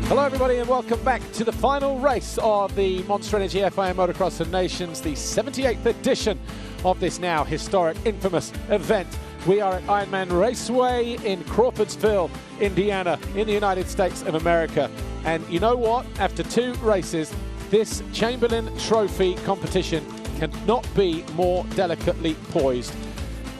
Hello everybody and welcome back to the final race of the Monster Energy FIM Motocross of Nations, the 78th edition of this now historic, infamous event. We are at Ironman Raceway in Crawfordsville, Indiana, in the United States of America. And you know what? After 2 races, this Chamberlain Trophy competition cannot be more delicately poised.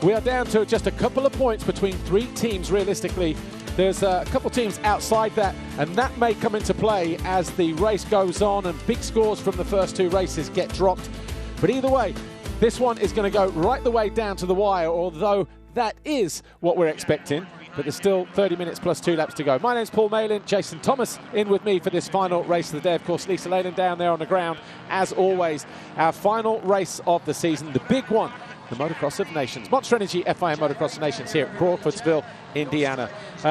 We are down to just a couple of points between 3 teams realistically. There's a couple teams outside that, and that may come into play as the race goes on and big scores from the first 2 races get dropped. But either way, this one is going to go right the way down to the wire, although that is what we're expecting. But there's still 30 minutes plus 2 laps to go. My name's Paul Malin, Jason Thomas in with me for this final race of the day. Of course, Lisa Leyland down there on the ground, as always. Our final race of the season, the big one, the Motocross of Nations. Monster Energy FIM Motocross of Nations here at Crawfordsville, Indiana.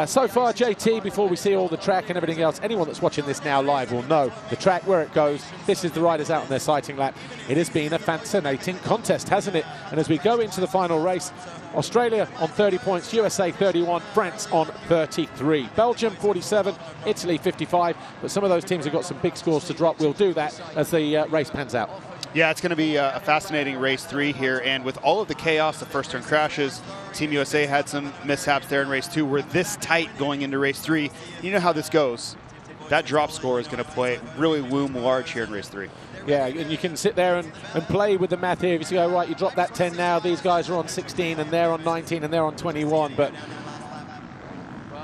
So far, JT, before we see all the track and everything else, anyone that's watching this now live will know the track, where it goes. This is the riders out on their sighting lap. It has been a fascinating contest, hasn't it? And as we go into the final race, Australia on 30 points, USA 31, France on 33. Belgium 47, Italy 55, but some of those teams have got some big scores to drop. We'll do that as the race pans out. Yeah, it's going to be a fascinating race 3 here, and with all of the chaos, the first turn crashes, Team USA had some mishaps there in race 2. We're this tight going into race 3. You know how this goes. That drop score is going to really loom large here in race 3. Yeah, and you can sit there and play with the math here. If you go, right, you drop that 10 now, these guys are on 16 and they're on 19 and they're on 21, but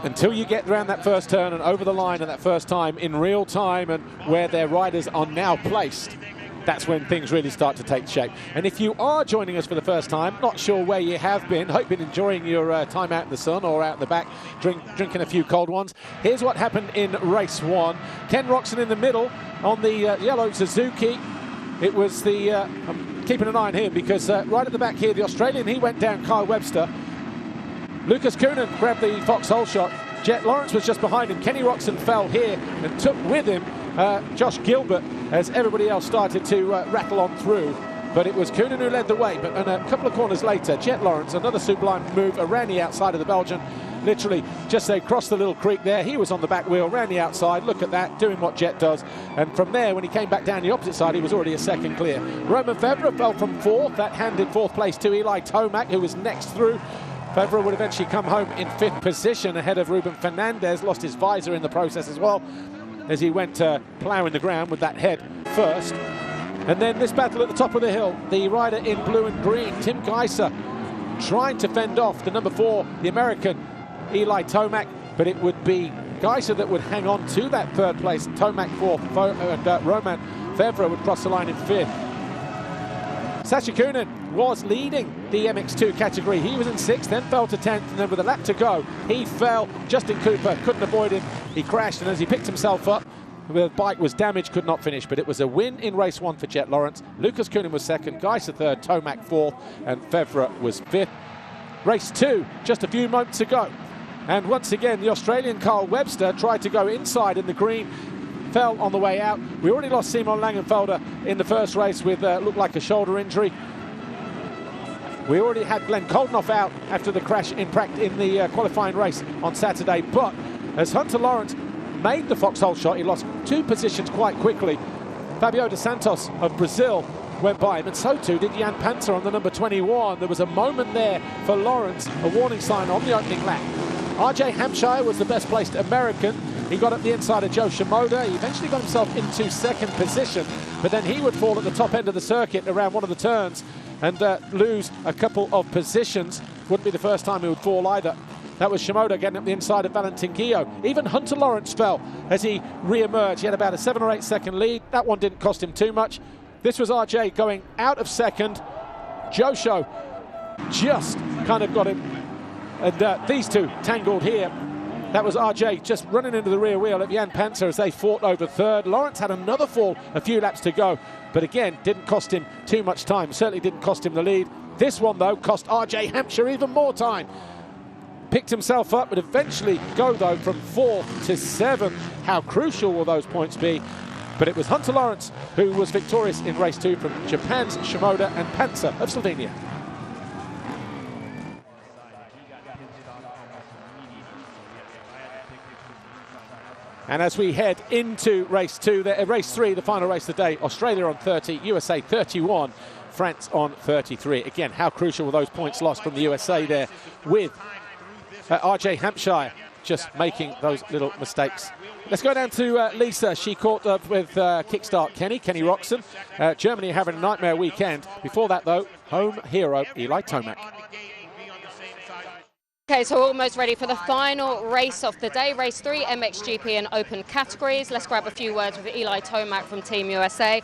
until you get around that first turn and over the line at that first time in real time and where their riders are now placed, that's when things really start to take shape. And if you are joining us for the first time, not sure where you have been, hope you've been enjoying your time out in the sun or out in the back, drinking a few cold ones. Here's what happened in race 1. Ken Roczen in the middle on the yellow Suzuki. It was the, I'm keeping an eye on him because right at the back here, the Australian, he went down Kyle Webster. Lucas Coenen grabbed the foxhole shot. Jett Lawrence was just behind him. Kenny Roczen fell here and took with him Josh Gilbert as everybody else started to rattle on through. But it was Coenen who led the way. But a couple of corners later, Jett Lawrence, another sublime move around the outside of the Belgian. Literally just they crossed the little creek there. He was on the back wheel, ran the outside. Look at that, doing what Jett does. And from there, when he came back down the opposite side, he was already a second clear. Romain Febvre fell from 4th. That handed 4th place to Eli Tomac, who was next through. Febvre would eventually come home in 5th position ahead of Ruben Fernandez. Lost his visor in the process as well, as he went ploughing the ground with that head first. And then this battle at the top of the hill, the rider in blue and green, Tim Geiser, trying to fend off the number 4, the American, Eli Tomac, but it would be Geiser that would hang on to that 3rd place. Tomac 4th, and Romain Febvre would cross the line in 5th. Sacha Coenen was leading the MX2 category. He was in 6th, then fell to 10th, and then with a lap to go, he fell. Justin Cooper couldn't avoid him. He crashed, and as he picked himself up, the bike was damaged, could not finish. But it was a win in race 1 for Jett Lawrence. Lucas Coenen was 2nd, Geiser 3rd, Tomac 4th, and Febvre was 5th. Race 2, just a few moments ago. And once again, the Australian Kyle Webster tried to go inside in the green, fell on the way out. We already lost Simon Langenfelder in the first race with looked like a shoulder injury. We already had Glenn Koldenoff out after the crash in the qualifying race on Saturday. But as Hunter Lawrence made the foxhole shot, he lost 2 positions quite quickly. Fabio dos Santos of Brazil went by him, and so too did Jan Panzer on the number 21. There was a moment there for Lawrence, a warning sign on the opening lap. RJ Hampshire was the best placed American. He got up the inside of Joe Shimoda. He eventually got himself into 2nd position, but then he would fall at the top end of the circuit around one of the turns and lose a couple of positions. Wouldn't be the first time he would fall either. That was Shimoda getting up the inside of Valentin Guillot. Even Hunter Lawrence fell as he re-emerged. He had about a 7 or 8 second lead. That one didn't cost him too much. This was RJ going out of 2nd. Josho just kind of got him. And these two tangled here. That was RJ just running into the rear wheel of Jan Panzer as they fought over 3rd. Lawrence had another fall a few laps to go, but again, didn't cost him too much time. Certainly didn't cost him the lead. This one, though, cost RJ Hampshire even more time. Picked himself up, but eventually go, though, from 4th to 7th. How crucial will those points be? But it was Hunter Lawrence who was victorious in race 2 from Japan's Shimoda and Panzer of Slovenia. And as we head into race 2, race 3, the final race of the day, Australia on 30, USA 31, France on 33. Again, how crucial were those points lost from the USA there with RJ Hampshire just making those little mistakes. Let's go down to Lisa. She caught up with Kickstart Kenny Roczen. Germany having a nightmare weekend. Before that, though, home hero Eli Tomac. Okay, so we're almost ready for the final race of the day, race 3, MXGP and Open categories. Let's grab a few words with Eli Tomac from Team USA.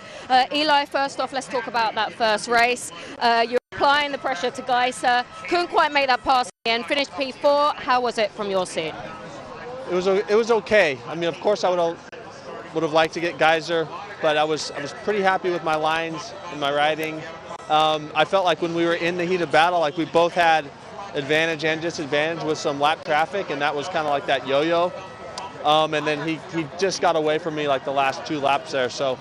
Eli, first off, let's talk about that first race. You're applying the pressure to Geiser. Couldn't quite make that pass and finished P4. How was it from your seat? It was okay. I mean, of course, I would have liked to get Geiser, but I was pretty happy with my lines and my riding. I felt like when we were in the heat of battle, like we both had advantage and disadvantage with some lap traffic, and that was kind of like that yo-yo. And then he just got away from me like the last 2 laps there. So,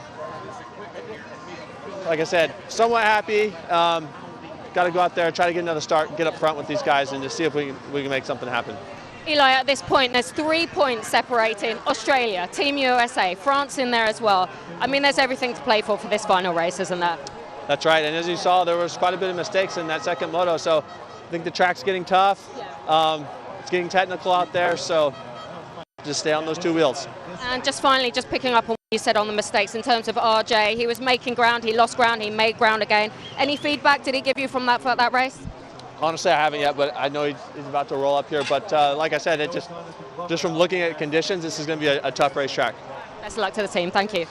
like I said, somewhat happy. Got to go out there, try to get another start, get up front with these guys, and just see if we can make something happen. Eli, at this point, there's 3 points separating Australia, Team USA, France in there as well. I mean, there's everything to play for this final race, isn't there? That's right, and as you saw, there was quite a bit of mistakes in that second moto, so I think the track's getting tough. It's getting technical out there, so just stay on those 2 wheels. And just finally, just picking up on what you said on the mistakes in terms of RJ, he was making ground, he lost ground, he made ground again. Any feedback did he give you from that race? Honestly, I haven't yet, but I know he's about to roll up here. But like I said, just from looking at conditions, this is going to be a tough racetrack. Best of luck to the team. Thank you.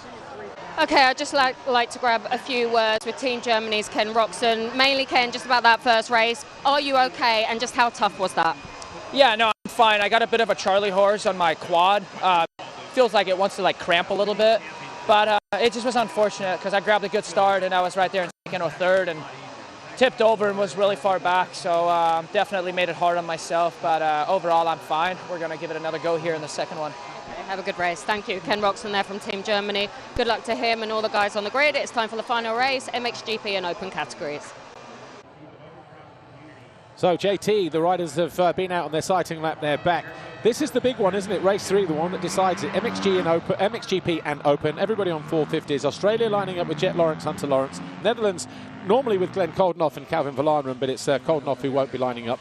Okay, I'd just like to grab a few words with Team Germany's Ken Roczen. Mainly, Ken, just about that first race. Are you okay, and just how tough was that? Yeah, no, I'm fine. I got a bit of a Charlie horse on my quad. Feels like it wants to cramp a little bit, but it just was unfortunate because I grabbed a good start and I was right there in second or third and tipped over and was really far back, so definitely made it hard on myself, but overall I'm fine. We're going to give it another go here in the second one. Okay, have a good race. Thank you. Ken Roczen there from Team Germany. Good luck to him and all the guys on the grid. It's time for the final race, MXGP and Open categories. So JT, the riders have been out on their sighting lap, they're back. This is the big one, isn't it? Race 3, the one that decides it. MXGP and Open, everybody on 450s. Australia lining up with Jett Lawrence, Hunter Lawrence. Netherlands normally with Glenn Koldenoff and Calvin Verlaeren, but it's Koldenoff who won't be lining up.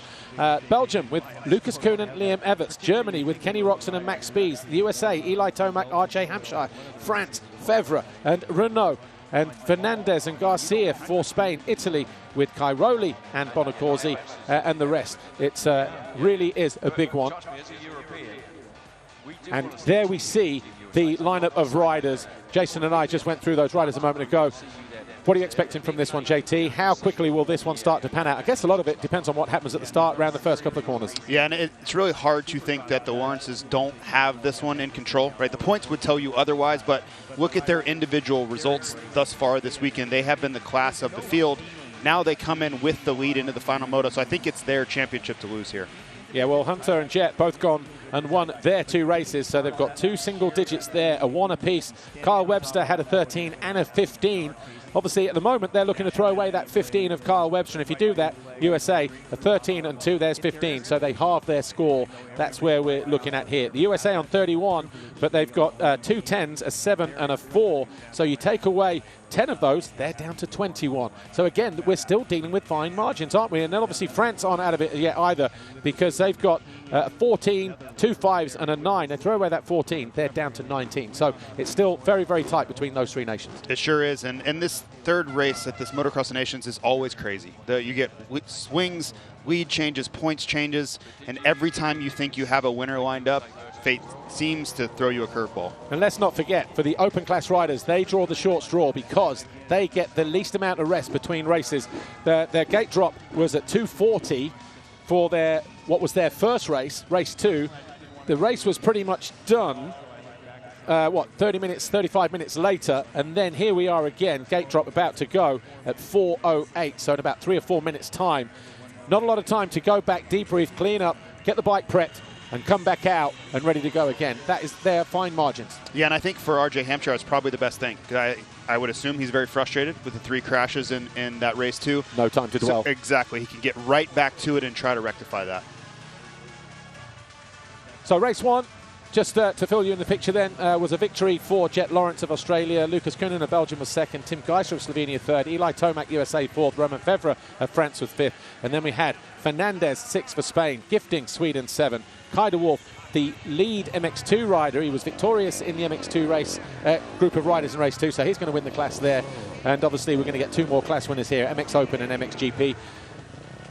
Belgium with Lucas Coenen, Liam Everts. Germany with Kenny Roczen and Max Spies. The USA, Eli Tomac, RJ Hampshire. France, Fevre and Renault. And Fernandez and Garcia for Spain. Italy with Cairoli and Bonacorsi and the rest. It really is a big one. And there we see the lineup of riders. Jason and I just went through those riders a moment ago. What are you expecting from this one, JT? How quickly will this one start to pan out? I guess a lot of it depends on what happens at the start around the first couple of corners. Yeah, and it's really hard to think that the Lawrences don't have this one in control, right? The points would tell you otherwise, but look at their individual results thus far this weekend. They have been the class of the field. Now they come in with the lead into the final moto, so I think it's their championship to lose here. Yeah, well, Hunter and Jett both gone and won their 2 races, so they've got 2 single digits there, a 1 apiece. Kyle Webster had a 13 and a 15. Obviously, at the moment, they're looking to throw away that 15 of Kyle Webster, and if you do that, USA, a 13 and 2, there's 15, so they halve their score. That's where we're looking at here. The USA on 31, but they've got 2 10s, a 7 and a 4, so you take away 10 of those, they're down to 21. So again, we're still dealing with fine margins, aren't we? And then obviously France aren't out of it yet either, because they've got 14, 2 5s and a 9. They throw away that 14, they're down to 19. So it's still very, very tight between those 3 nations. It sure is. And this third race at this Motocross of Nations is always crazy. You get swings, lead changes, points changes, and every time you think you have a winner lined up, fate seems to throw you a curveball. And let's not forget, for the open class riders, they draw the short straw because they get the least amount of rest between races. Their gate drop was at 2:40 for what was their first race, race 2. The race was pretty much done, 30 minutes, 35 minutes later, and then here we are again, gate drop about to go at 4:08, so in about 3 or 4 minutes time. Not a lot of time to go back, debrief, clean up, get the bike prepped, and come back out and ready to go again. That is their fine margins. Yeah, and I think for RJ Hampshire, it's probably the best thing. I would assume he's very frustrated with the 3 crashes in that race too. No time to dwell. So, exactly. He can get right back to it and try to rectify that. So race 1, just to fill you in the picture then, was a victory for Jett Lawrence of Australia. Lucas Coenen of Belgium was second. Tim Geiser of Slovenia third. Eli Tomac, USA fourth. Romain Fevre of France was fifth. And then we had Fernandez sixth for Spain. Gifting, Sweden seven. Kai de Wolf, the lead MX2 rider. He was victorious in the MX2 race, group of riders in race 2, so he's going to win the class there. And obviously we're going to get 2 more class winners here, MX Open and MXGP.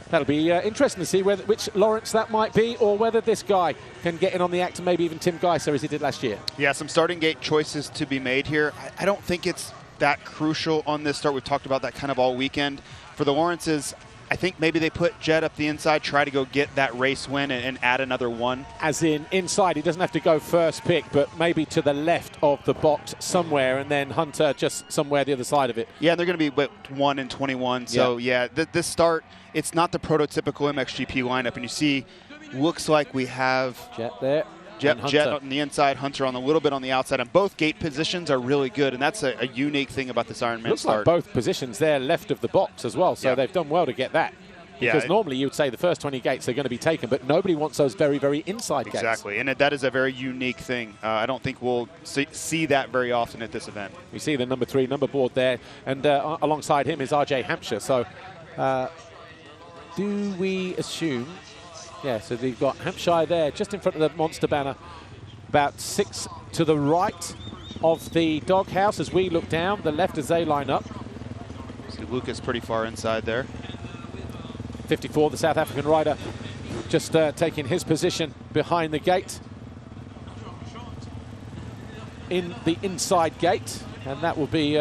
That'll be interesting to see which Lawrence that might be, or whether this guy can get in on the act, and maybe even Tim Geiser as he did last year. Yeah, some starting gate choices to be made here. I don't think it's that crucial on this start. We've talked about that kind of all weekend. For the Lawrences, I think maybe they put Jett up the inside, try to go get that race win and add another one. As in inside, he doesn't have to go first pick, but maybe to the left of the box somewhere, and then Hunter just somewhere the other side of it. Yeah, and they're going to be 1 and 21. So yeah, this start, it's not the prototypical MXGP lineup, and you see, looks like we have Jett there. Jett on the inside, Hunter on a little bit on the outside, and both gate positions are really good, and that's a unique thing about this Ironman Looks start. like both positions there left of the box as well, so they've done well to get that. Because normally you would say the first 20 gates are going to be taken, but nobody wants those very, very inside gates. Exactly, and that is a very unique thing. I don't think we'll see that very often at this event. We see the number 3 number board there, and alongside him is RJ Hampshire. So do we assume... Yeah, so they've got Hampshire there, just in front of the monster banner, about 6 to the right of the doghouse as we look down, the left as they line up. See Lucas pretty far inside there. 54, the South African rider, just taking his position behind the gate. In the inside gate, and that will be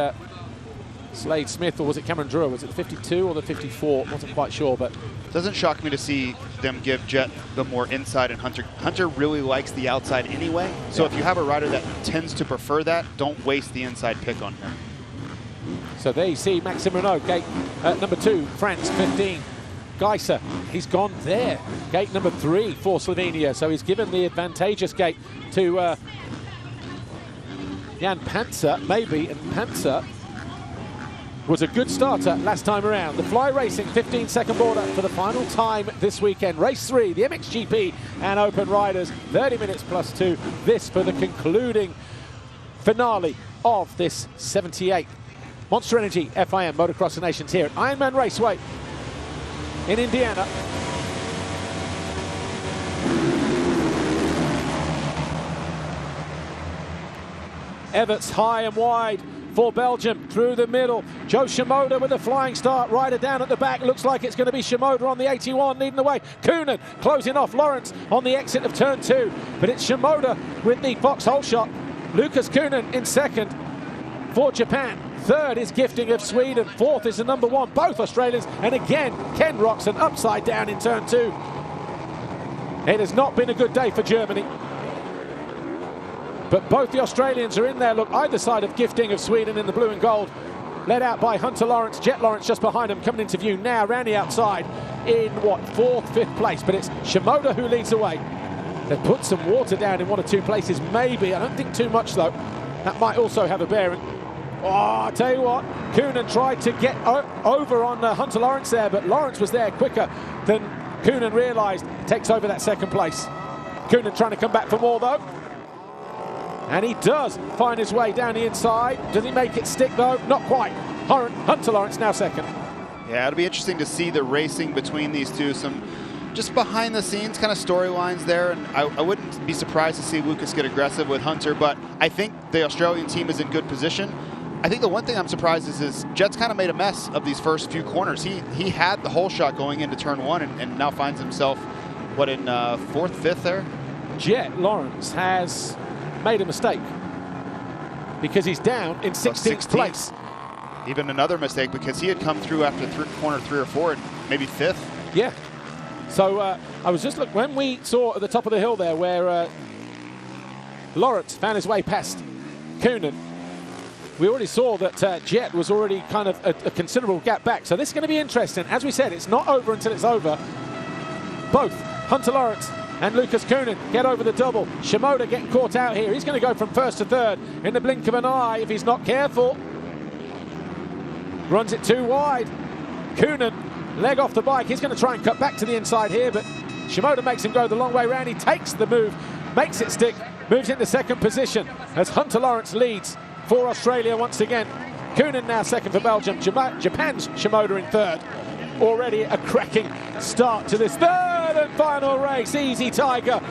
Slade Smith, or was it Cameron Drewer? Was it the 52 or the 54? Wasn't quite sure, but... Doesn't shock me to see them give Jett the more inside, and Hunter really likes the outside anyway. So if you have a rider that tends to prefer that, don't waste the inside pick on him. So there you see Maxime Renault, gate number 2, France 15. Geiser, he's gone there. Gate number 3 for Slovenia. So he's given the advantageous gate to Jan Panzer, maybe, and Panzer was a good starter last time around. The Fly Racing 15-second border for the final time this weekend. Race 3, the MXGP and Open Riders, 30 minutes plus 2. This for the concluding finale of this 78th Monster Energy FIM Motocross of Nations here at Ironman Raceway in Indiana. Everts high and wide for Belgium through the middle. Joe Shimoda with a flying start. Rider down at the back. Looks like it's going to be Shimoda on the 81 leading the way. Coenen closing off Lawrence on the exit of turn 2. But it's Shimoda with the foxhole shot. Lucas Coenen in second for Japan. Third is Gifting of Sweden. Fourth is the number 1. Both Australians. And again, Ken Roxon upside down in turn 2. It has not been a good day for Germany. But both the Australians are in there. Look, either side of Gifting of Sweden in the blue and gold. Led out by Hunter Lawrence. Jett Lawrence just behind him, coming into view now. Around the outside in, what, 4th, 5th place. But it's Shimoda who leads the way. They've put some water down in 1 or 2 places, maybe. I don't think too much, though. That might also have a bearing. Oh, I tell you what, Coenen tried to get over on Hunter Lawrence there, but Lawrence was there quicker than Coenen realised. Takes over that 2nd place. Coenen trying to come back for more, though. And he does find his way down the inside. Does he make it stick, though? Not quite. Hunter Lawrence now 2nd. Yeah, it'll be interesting to see the racing between these two. Some just behind the scenes kind of storylines there. And I wouldn't be surprised to see Lucas get aggressive with Hunter, but I think the Australian team is in good position. I think the one thing I'm surprised is Jett's kind of made a mess of these first few corners. He had the whole shot going into turn 1 and now finds himself, what, in 4th, 5th there? Jett Lawrence has made a mistake because he's down in 16th place. Even another mistake because he had come through after corner 3 or 4 and maybe 5th. Yeah. So I was just looking, when we saw at the top of the hill there where Lawrence found his way past Coenen, we already saw that Jett was already kind of a considerable gap back. So this is going to be interesting. As we said, it's not over until it's over. Both Hunter Lawrence and Lucas Coenen get over the double. Shimoda getting caught out here. He's going to go from 1st to 3rd in the blink of an eye if he's not careful. Runs it too wide. Coenen, leg off the bike. He's going to try and cut back to the inside here, but Shimoda makes him go the long way around. He takes the move, makes it stick, moves into second position as Hunter Lawrence leads for Australia once again. Coenen now second for Belgium. Japan's Shimoda in third. Already a cracking start to this third and final race. Easy Tiger.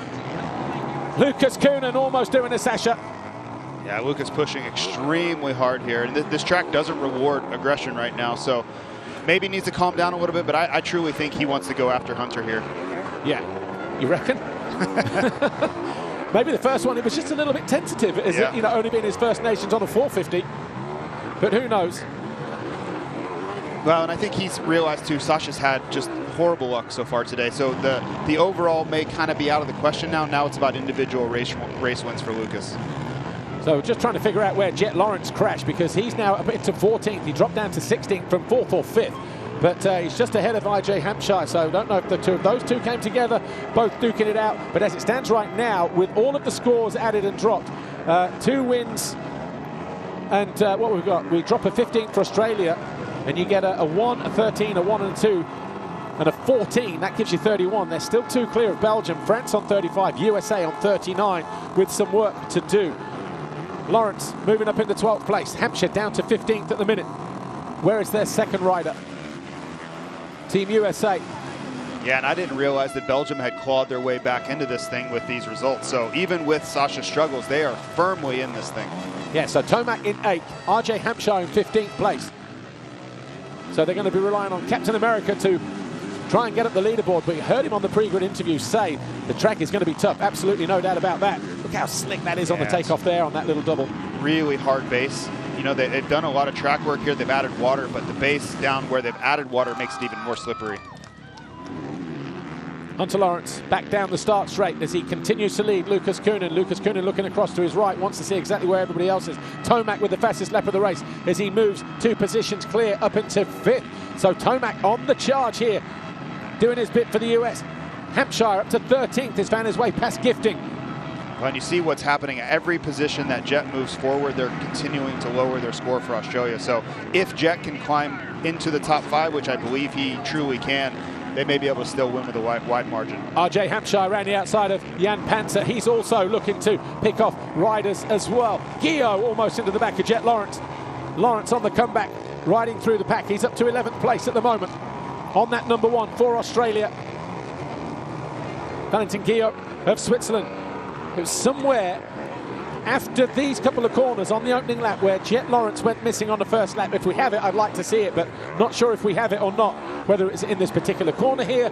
Lucas Coenen almost doing a Sasha. Yeah, Lucas pushing extremely hard here. And this track doesn't reward aggression right now, so maybe needs to calm down a little bit, but I truly think he wants to go after Hunter here. Yeah, you reckon? Maybe the first one, it was just a little bit tentative, as it, you know, only being his First Nations on a 450. But who knows? Well, and I think he's realized too, Sasha's had just horrible luck so far today. So the overall may kind of be out of the question now. Now it's about individual race wins for Lucas. So just trying to figure out where Jett Lawrence crashed, because he's now up into 14th. He dropped down to 16th from 4th or 5th. But he's just ahead of RJ Hampshire, so don't know if the two of those two came together, both duking it out. But as it stands right now, with all of the scores added and dropped, 2 wins, and what we've got, we drop a 15 for Australia, and you get a 1, a 13, a 1 and a 2, and a 14. That gives you 31. They're still 2 clear of Belgium. France on 35, USA on 39, with some work to do. Lawrence moving up into 12th place. Hampshire down to 15th at the minute. Where is their second rider? Team USA. Yeah, and I didn't realize that Belgium had clawed their way back into this thing with these results. So even with Sasha's struggles, they are firmly in this thing. Yeah, so Tomac in 8th, RJ Hampshire in 15th place. So they're going to be relying on Captain America to try and get up the leaderboard. But you heard him on the pre-grid interview say the track is going to be tough. Absolutely no doubt about that. Look how slick that is on the takeoff there on that little double. Really hard base. You know, they've done a lot of track work here. They've added water, but the base down where they've added water makes it even more slippery. Hunter Lawrence back down the start straight as he continues to lead Lucas Coenen. Lucas Coenen looking across to his right, wants to see exactly where everybody else is. Tomac with the fastest lap of the race as he moves 2 positions clear up into 5th. So Tomac on the charge here, doing his bit for the US. Hampshire up to 13th has found his way past Gifting. Well, and you see what's happening at every position that Jett moves forward, they're continuing to lower their score for Australia. So if Jett can climb into the top 5, which I believe he truly can, they may be able to still win with a wide margin. RJ Hampshire around the outside of Jan Panzer. He's also looking to pick off riders as well. Guillaume almost into the back of Jett Lawrence. Lawrence on the comeback, riding through the pack. He's up to 11th place at the moment on that number 1 for Australia. Valentin Guillaume of Switzerland. It was somewhere after these couple of corners on the opening lap where Jett Lawrence went missing on the first lap. If we have it, I'd like to see it, but not sure if we have it or not, whether it's in this particular corner here,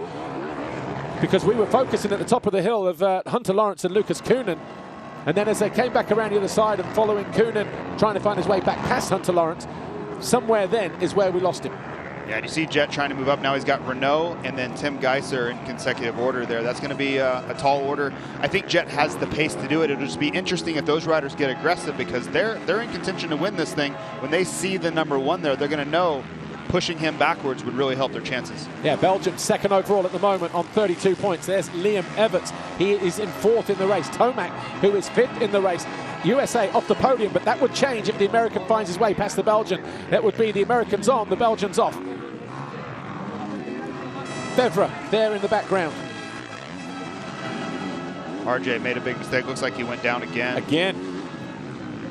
because we were focusing at the top of the hill of Hunter Lawrence and Lucas Coenen. And then as they came back around the other side and following Coenen, trying to find his way back past Hunter Lawrence, somewhere then is where we lost him. Yeah, and you see Jett trying to move up. Now he's got Renault and then Tim Geiser in consecutive order there. That's going to be a tall order. I think Jett has the pace to do it. It'll just be interesting if those riders get aggressive, because they're in contention to win this thing. When they see the number 1 there, they're going to know pushing him backwards would really help their chances. Yeah, Belgium second overall at the moment on 32 points. There's Liam Everts. He is in 4th in the race. Tomac, who is 5th in the race. USA off the podium, but that would change if the American finds his way past the Belgian. That would be the Americans on, the Belgians off. Bevra there in the background. RJ made a big mistake. Looks like he went down again.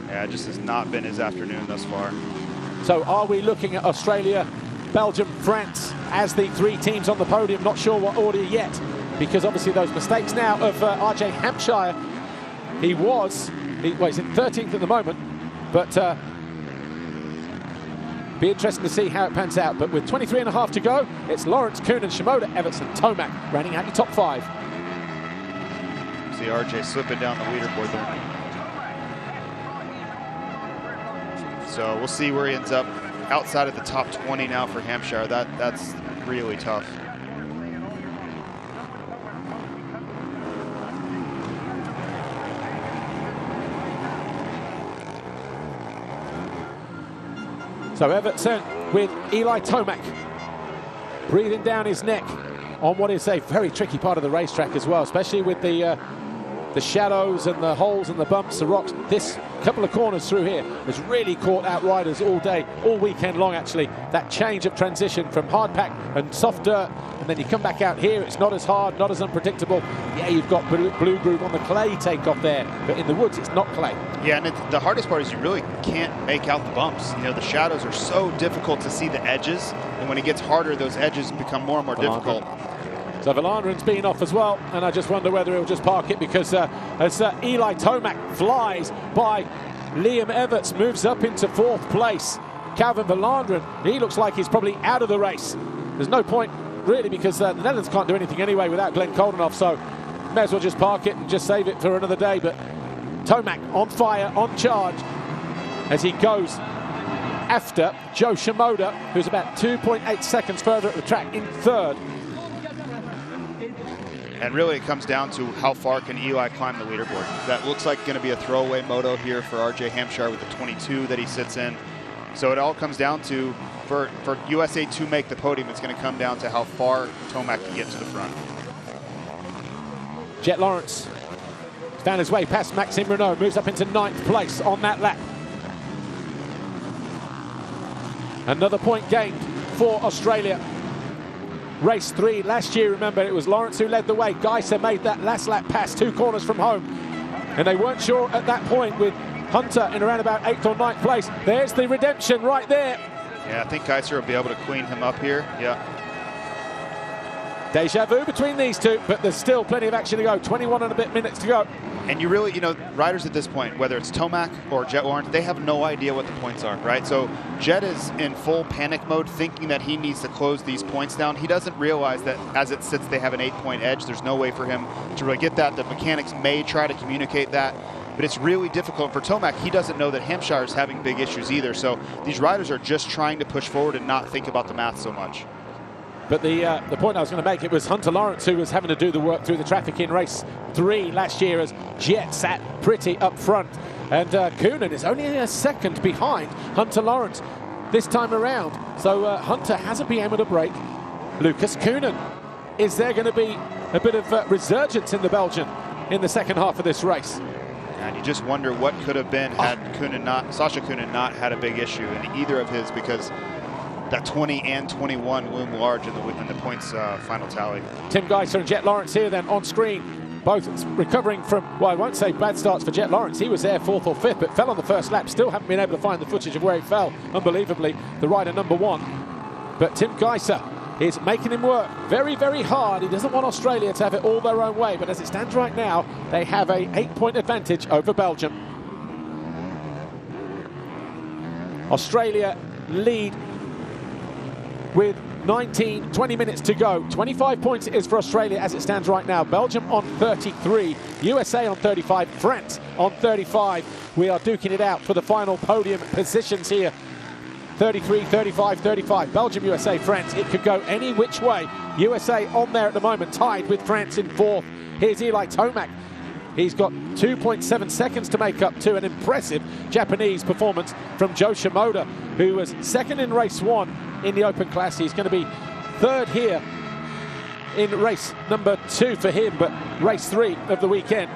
Yeah, it just has not been his afternoon thus far. So are we looking at Australia, Belgium, France as the 3 teams on the podium? Not sure what order yet, because obviously those mistakes now of RJ Hampshire. Well, he's in 13th at the moment, but be interesting to see how it pans out. But with 23.5 to go, it's Lawrence, Coenen, Shimoda, Everts, and Tomac rounding out your top 5. See RJ slipping down the leaderboard there. So we'll see where he ends up outside of the top 20 now for Hampshire. That's really tough. So Evertson with Eli Tomac breathing down his neck on what is a very tricky part of the racetrack as well, especially with the the shadows and the holes and the bumps, the rocks. This couple of corners through here has really caught out riders all day, all weekend long actually. That change of transition from hard pack and soft dirt, and then you come back out here, it's not as hard, not as unpredictable. Yeah, you've got blue groove on the clay takeoff there, but in the woods it's not clay. Yeah, and the hardest part is you really can't make out the bumps. You know, the shadows are so difficult to see the edges, and when it gets harder, those edges become more and more difficult. So Valandrin's been off as well, and I just wonder whether he'll just park it, because as Eli Tomac flies by, Liam Everts moves up into 4th place. Calvin Valandrin, he looks like he's probably out of the race. There's no point really, because the Netherlands can't do anything anyway without Glenn Coenen, so may as well just park it and just save it for another day. But Tomac on fire, on charge, as he goes after Joe Shimoda, who's about 2.8 seconds further at the track in 3rd. And really it comes down to how far can Eli climb the leaderboard. That looks like going to be a throwaway moto here for RJ Hampshire with the 22 that he sits in. So it all comes down to, for USA to make the podium, it's going to come down to how far Tomac can get to the front. Jett Lawrence found his way past Maxime Renault, moves up into 9th place on that lap. Another point gained for Australia. Race 3 last year, remember, it was Lawrence who led the way. Geiser made that last lap pass 2 corners from home. And they weren't sure at that point with Hunter in around about 8th or 9th place. There's the redemption right there. Yeah, I think Geiser will be able to clean him up here. Yeah. Deja vu between these two, but there's still plenty of action to go. 21 and a bit minutes to go. And you really, you know, riders at this point, whether it's Tomac or Jett Lawrence, they have no idea what the points are, right? So Jett is in full panic mode, thinking that he needs to close these points down. He doesn't realize that as it sits, they have an 8-point edge. There's no way for him to really get that. The mechanics may try to communicate that, but it's really difficult for Tomac. He doesn't know that Hampshire is having big issues either. So these riders are just trying to push forward and not think about the math so much. But the point I was going to make, it was Hunter Lawrence who was having to do the work through the traffic in race 3 last year, as Jett sat pretty up front. And Coenen is only a second behind Hunter Lawrence this time around. So Hunter hasn't been able to break Lucas Coenen. Is there going to be a bit of resurgence in the Belgian in the second half of this race? And you just wonder what could have been had Sasha Coenen not had a big issue in either of his, because that 20 and 21 loom large in the points final tally. Tim Geiser and Jett Lawrence here then on screen, both recovering from, well, I won't say bad starts for Jett Lawrence. He was there 4th or 5th, but fell on the first lap. Still haven't been able to find the footage of where he fell, unbelievably, the rider number 1. But Tim Geiser is making him work very, very hard. He doesn't want Australia to have it all their own way, but as it stands right now, they have a 8-point advantage over Belgium. Australia lead with 20 minutes to go. 25 points it is for Australia as it stands right now. Belgium on 33, USA on 35, France on 35. We are duking it out for the final podium positions here. 33, 35, 35. Belgium, USA, France. It could go any which way. USA on there at the moment, tied with France in 4th. Here's Eli Tomac. He's got 2.7 seconds to make up to an impressive Japanese performance from Joe Shimoda, who was 2nd in race 1 in the open class. He's going to be 3rd here in race number 2 for him, but race 3 of the weekend.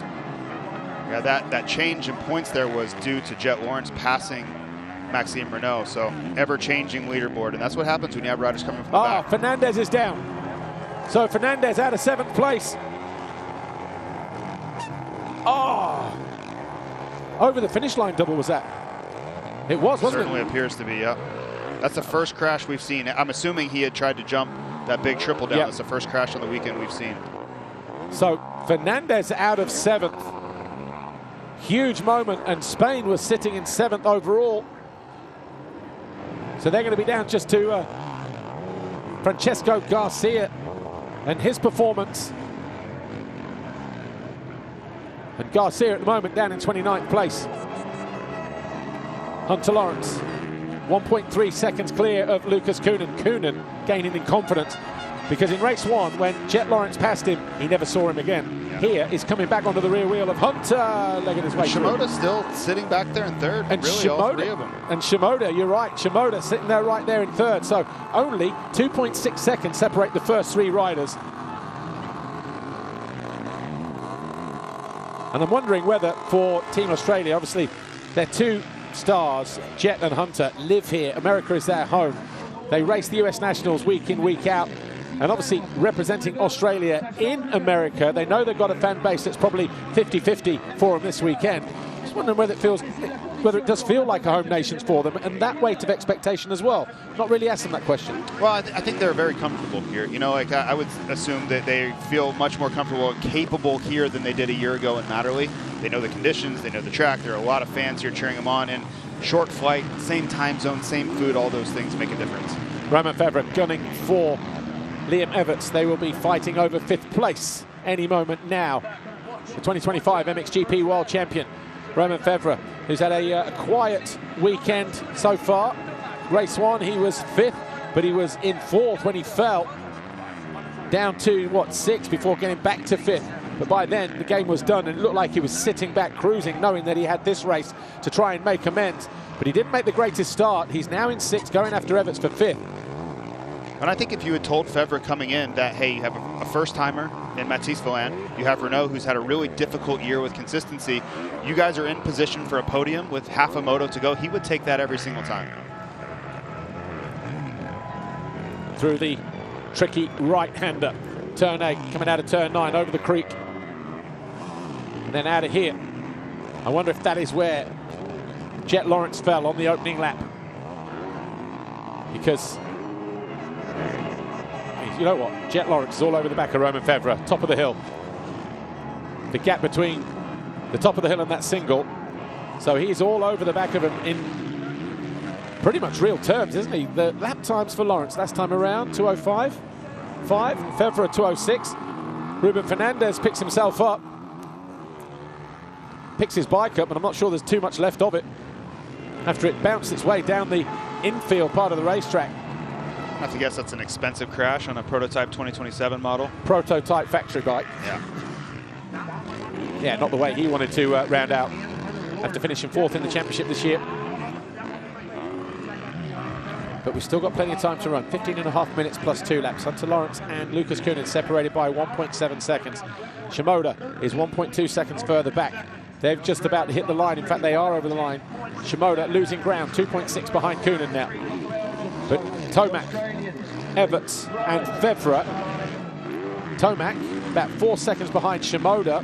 Yeah, that change in points there was due to Jett Lawrence passing Maxime Renault, so ever-changing leaderboard, and that's what happens when you have riders coming from the back. Fernandez is down. So Fernandez out of 7th place. Oh! Over the finish line double was that? It was, wasn't it? Certainly appears to be, yeah. That's the first crash we've seen. I'm assuming he had tried to jump that big triple down. Yep. That's the first crash on the weekend we've seen. So Fernandez out of 7th. Huge moment, and Spain was sitting in 7th overall. So they're going to be down just to Francesco Garcia and his performance. And Garcia at the moment down in 29th place. Hunter Lawrence, 1.3 seconds clear of Lucas Coenen. Coenen gaining in confidence, because in race 1, when Jett Lawrence passed him, he never saw him again. Yeah. Here is coming back onto the rear wheel of Hunter, legging his way through. Shimoda still sitting back there in 3rd, and really Shimoda, all 3 of them. And Shimoda, you're right, Shimoda sitting there right there in 3rd. So only 2.6 seconds separate the first 3 riders. And I'm wondering whether for Team Australia, obviously their two stars, Jett and Hunter, live here. America is their home. They race the US Nationals week in, week out. And obviously representing Australia in America, they know they've got a fan base that's probably 50-50 for them this weekend. Just wondering whether it does feel like a home nations for them, and that weight of expectation as well. Not really asked them that question. Well, I think they're very comfortable here. You know, like I would assume that they feel much more comfortable and capable here than they did a year ago in Matterley. They know the conditions, they know the track. There are a lot of fans here cheering them on, and short flight, same time zone, same food, all those things make a difference. Romain Febvre gunning for Liam Everts. They will be fighting over 5th place any moment now. The 2025 MXGP World Champion, Romain Febvre, who's had a quiet weekend so far. Race 1, he was 5th, but he was in 4th when he fell down to, 6th before getting back to 5th. But by then, the game was done, and it looked like he was sitting back, cruising, knowing that he had this race to try and make amends. But he didn't make the greatest start. He's now in 6th, going after Everts for 5th. And I think if you had told Febvre coming in that, hey, you have a first-timer in Mathys Villan, you have Renault, who's had a really difficult year with consistency, you guys are in position for a podium with half a moto to go, he would take that every single time. Through the tricky right-hander. Turn 8, coming out of turn 9, over the creek. And then out of here. I wonder if that is where Jett Lawrence fell on the opening lap. Because, you know what? Jett Lawrence is all over the back of Romain Febvre, top of the hill. The gap between the top of the hill and that single. So he's all over the back of him in pretty much real terms, isn't he? The lap times for Lawrence last time around, 2:05. Febvre 2:06. Ruben Fernandez picks himself up. Picks his bike up, and I'm not sure there's too much left of it after it bounced its way down the infield part of the racetrack. I have to guess that's an expensive crash on a prototype 2027 model. Prototype factory bike. Yeah. Yeah, not the way he wanted to round out after finishing 4th in the championship this year. But we've still got plenty of time to run. 15.5 minutes plus 2 laps. Hunter Lawrence and Lucas Coenen separated by 1.7 seconds. Shimoda is 1.2 seconds further back. They're just about to hit the line. In fact, they are over the line. Shimoda losing ground, 2.6 behind Coenen now. But Tomac, Everts and Febvre. Tomac about 4 seconds behind Shimoda.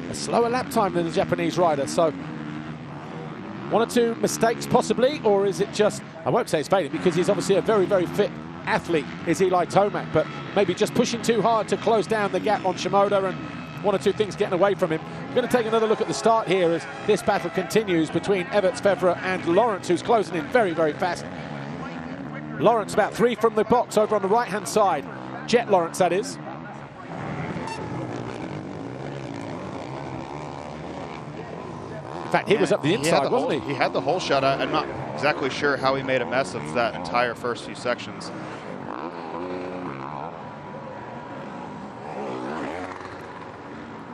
A slower lap time than the Japanese rider. So 1 or 2 mistakes possibly, or is it just, I won't say it's fading because he's obviously a very, very fit athlete, is Eli Tomac, but maybe just pushing too hard to close down the gap on Shimoda and 1 or 2 things getting away from him. We're going to take another look at the start here as this battle continues between Everts, Febvre and Lawrence, who's closing in very, very fast. Lawrence about 3 from the box over on the right-hand side. Jett Lawrence, that is. In fact, he was up the inside, wasn't he? He had the whole shot. I'm not exactly sure how he made a mess of that entire first few sections.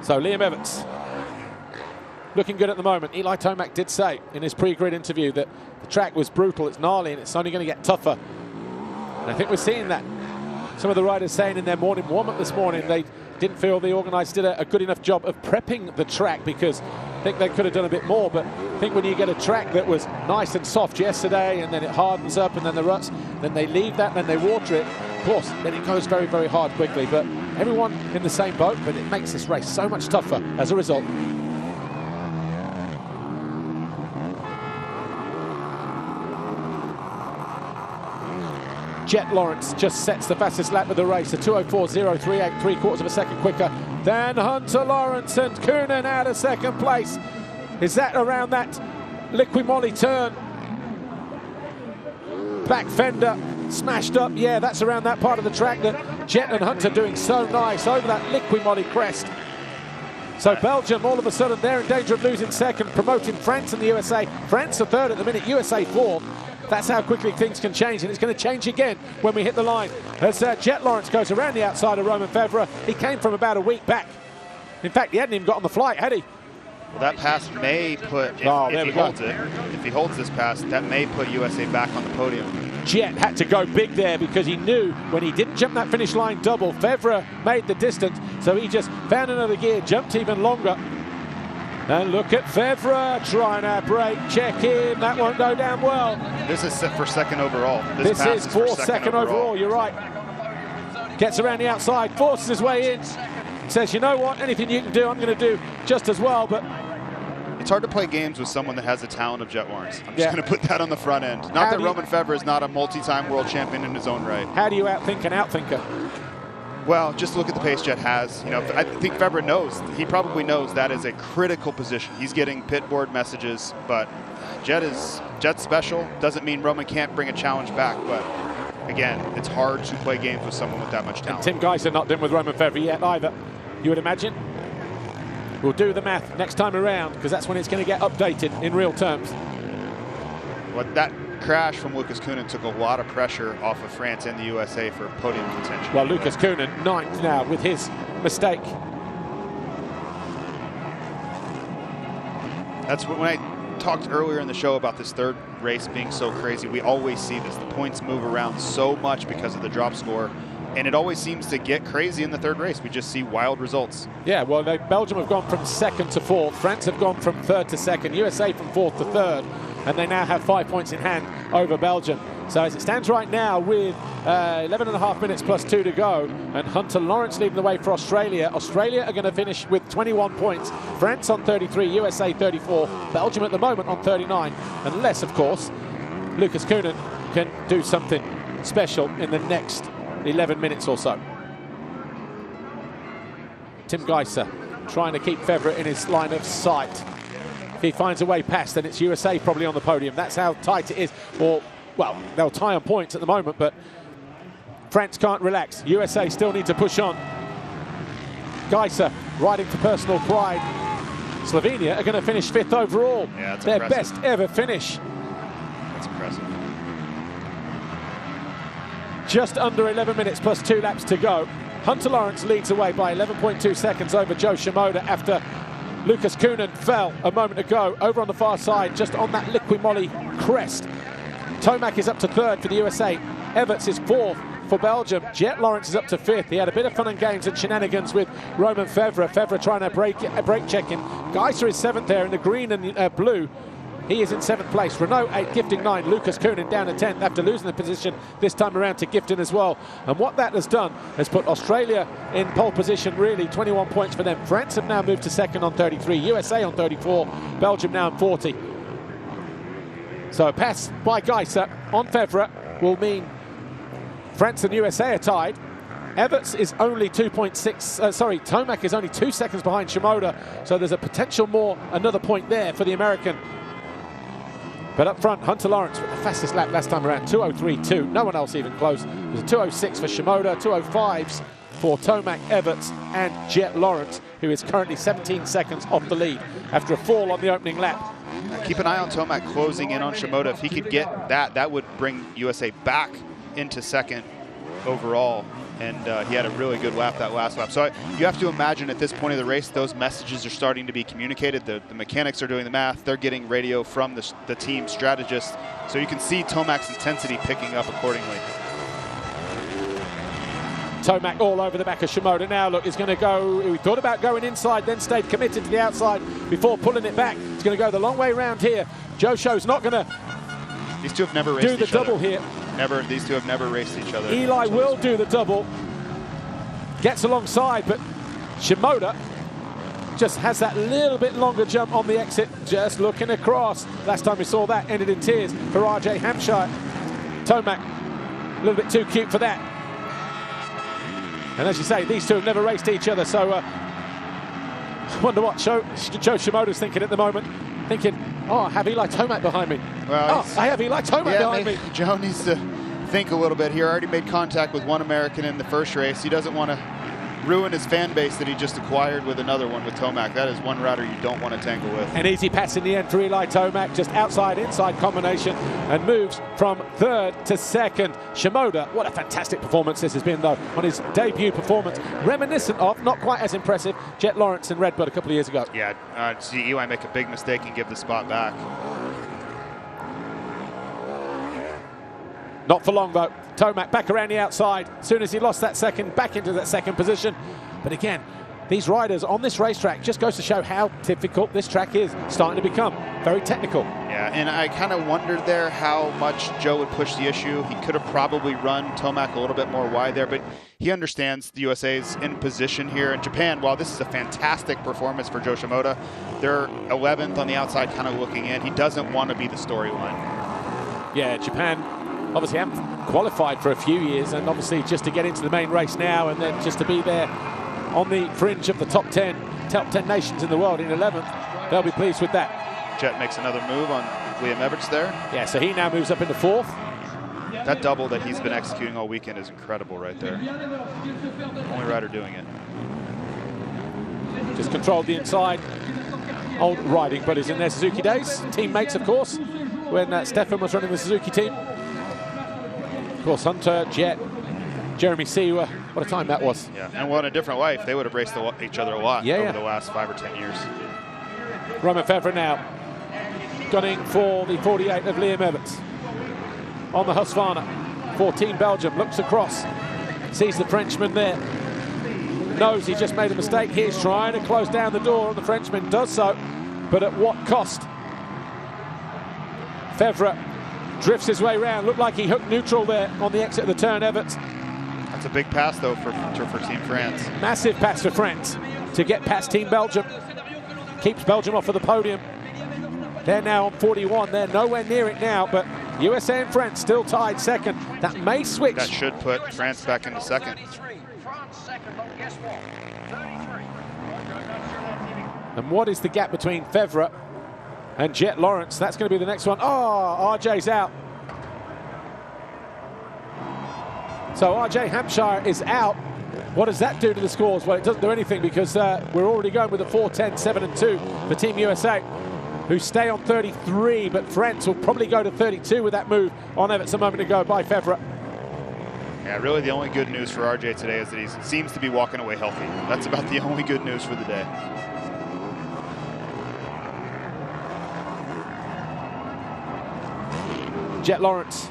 So Liam Everts looking good at the moment. Eli Tomac did say in his pre-grid interview that the track was brutal, it's gnarly, and it's only going to get tougher. And I think we're seeing that. Some of the riders saying in their morning warm-up this morning they didn't feel the organisers did a good enough job of prepping the track, because I think they could have done a bit more. But I think when you get a track that was nice and soft yesterday and then it hardens up and then the ruts, then they leave that, then they water it, of course, then it goes very, very hard quickly. But everyone in the same boat, but it makes this race so much tougher as a result. Jett Lawrence just sets the fastest lap of the race, a 2:04.038, 3/4 of a second quicker than Hunter Lawrence, and Coenen out of second place. Is that around that Liqui-Moly turn? Back fender smashed up. Yeah, that's around that part of the track that Jett and Hunter doing so nice over that Liqui-Moly crest. So Belgium, all of a sudden, they're in danger of losing second, promoting France and the USA. France are third at the minute, USA fourth. That's how quickly things can change, and it's going to change again when we hit the line. As Jett Lawrence goes around the outside of Romain Febvre. He came from about a week back. In fact, he hadn't even got on the flight, had he? Well, that pass may put, if he holds this pass, that may put USA back on the podium. Jett had to go big there because he knew when he didn't jump that finish line double, Febvre made the distance, so he just found another gear, jumped even longer. And look at Fevre trying to brake check in. That won't go down well. This is set for second overall. This is for second overall. You're right. Gets around the outside, forces his way in. Says, you know what, anything you can do, I'm going to do just as well. But it's hard to play games with someone that has the talent of Jett Lawrence. I'm just going to put that on the front end. Not that Roman Fevre is not a multi-time world champion in his own right. How do you outthink an outthinker? Well, just look at the pace Jett has. You know, I think Fevre knows. He probably knows that is a critical position. He's getting pit board messages, but Jett's special. Doesn't mean Roman can't bring a challenge back, but again, it's hard to play games with someone with that much talent. And Tim Geiser not done with Roman Fevre yet either, you would imagine. We'll do the math next time around, because that's when it's going to get updated in real terms. Well, that crash from Lucas Coenen took a lot of pressure off of France and the USA for podium contention. Well, Lucas Coenen, 9th now with his mistake. That's when I talked earlier in the show about this third race being so crazy. We always see this. The points move around so much because of the drop score, and it always seems to get crazy in the third race. We just see wild results. Yeah, well, Belgium have gone from 2nd to 4th. France have gone from 3rd to 2nd. USA from 4th to 3rd. And they now have 5 points in hand over Belgium. So as it stands right now with 11.5 minutes plus 2 to go, and Hunter Lawrence leading the way for Australia. Australia are going to finish with 21 points. France on 33, USA 34, Belgium at the moment on 39. Unless, of course, Lucas Coenen can do something special in the next 11 minutes or so. Tim Geiser trying to keep Fevre in his line of sight. If he finds a way past, then it's USA probably on the podium. That's how tight it is. Or, well, they'll tie on points at the moment, but France can't relax. USA still need to push on. Geiser riding for personal pride. Slovenia are going to finish 5th overall. Yeah, that's their impressive. best ever finish. That's impressive. Just under 11 minutes plus 2 laps to go. Hunter Lawrence leads away by 11.2 seconds over Joe Shimoda after Lucas Coenen fell a moment ago over on the far side, just on that Liqui Moly crest. Tomac is up to 3rd for the USA. Everts is 4th for Belgium. Jett Lawrence is up to 5th. He had a bit of fun and games and shenanigans with Roman Fevre. Fevre trying to brake check him. Geiser is 7th there in the green and blue. He is in 7th place. Renault 8, Gifting 9. Lucas Coenen down to 10th after losing the position this time around to Gifting as well. And what that has done has put Australia in pole position, really. 21 points for them. France have now moved to 2nd on 33. USA on 34. Belgium now on 40. So a pass by Geiser on Fevre will mean France and USA are tied. Everts is only 2.6, Tomac is only 2 seconds behind Shimoda. So there's a potential another point there for the American. But up front, Hunter Lawrence with the fastest lap last time around, 2:03.2. No one else even close. It was a 2:06 for Shimoda, 2:05s for Tomac, Everts, and Jett Lawrence, who is currently 17 seconds off the lead after a fall on the opening lap. Keep an eye on Tomac closing in on Shimoda. If he could get that would bring USA back into 2nd overall. And he had a really good lap that last lap. So you have to imagine at this point of the race, those messages are starting to be communicated. The mechanics are doing the math. They're getting radio from the team strategist. So you can see Tomac's intensity picking up accordingly. Tomac all over the back of Shimoda now. Look, he's going to go. He thought about going inside, then stayed committed to the outside before pulling it back. He's going to go the long way around here. Joe Show's not going to These two have never raced do the double here. These two have never raced each other. Eli will do the double. Gets alongside, but Shimoda just has that little bit longer jump on the exit, just looking across. Last time we saw that ended in tears for RJ Hampshire. Tomac, a little bit too cute for that. And as you say, these two have never raced each other, so I wonder what Joe Shimoda's thinking at the moment. Thinking, oh, I have Eli Tomac behind me. Well, I have Eli Tomac behind me. Joe needs to think a little bit here. Already made contact with one American in the first race. He doesn't want to ruin his fan base that he just acquired with another one with Tomac. That is one rider you don't want to tangle with. An easy pass in the end for Eli Tomac, just outside-inside combination, and moves from 3rd to 2nd. Shimoda, what a fantastic performance this has been, though, on his debut performance. Reminiscent of, not quite as impressive, Jett Lawrence in Red Bull a couple of years ago. Yeah, see Eli make a big mistake and give the spot back. Not for long, though. Tomac back around the outside. As soon as he lost that second, back into that 2nd position. But again, these riders on this racetrack just goes to show how difficult this track is starting to become. Very technical. Yeah, and I kind of wondered there how much Joe would push the issue. He could have probably run Tomac a little bit more wide there, but he understands the USA's in position here. In Japan, while this is a fantastic performance for Joe Shimoda, they're 11th on the outside kind of looking in. He doesn't want to be the storyline. Yeah, Japan obviously haven't qualified for a few years, and obviously just to get into the main race now and then just to be there on the fringe of the top 10 nations in the world in 11th, they'll be pleased with that. Jett makes another move on Liam Everts there. Yeah, so he now moves up into 4th. That double that he's been executing all weekend is incredible right there. Only rider doing it. Just controlled the inside. Old riding buddies in their Suzuki days. Teammates, of course, when Stefan was running the Suzuki team. Of course, Hunter, Jett, Jeremy Seewer. What a time that was. Yeah, and well, in a different life, they would have raced each other a lot over the last 5 or 10 years. Romain Febvre now gunning for the 48 of Liam Everts on the Husqvarna. 14 Belgium, looks across, sees the Frenchman there, knows he just made a mistake. He's trying to close down the door, and the Frenchman does so, but at what cost? Febvre drifts his way around, looked like he hooked neutral there on the exit of the turn. Everts. That's a big pass though for Team France. Massive pass for France to get past Team Belgium. Keeps Belgium off of the podium. They're now on 41. They're nowhere near it now, but USA and France still tied second. That may switch. That should put France back into second. And what is the gap between Febvre and Jett Lawrence? That's going to be the next one. Oh, RJ's out. So RJ Hampshire is out. What does that do to the scores? Well, it doesn't do anything because we're already going with a 4-10, 7-2 for Team USA, who stay on 33, but France will probably go to 32 with that move on Everts a moment ago by Febvre. Yeah, really the only good news for RJ today is that he seems to be walking away healthy. That's about the only good news for the day. Jett Lawrence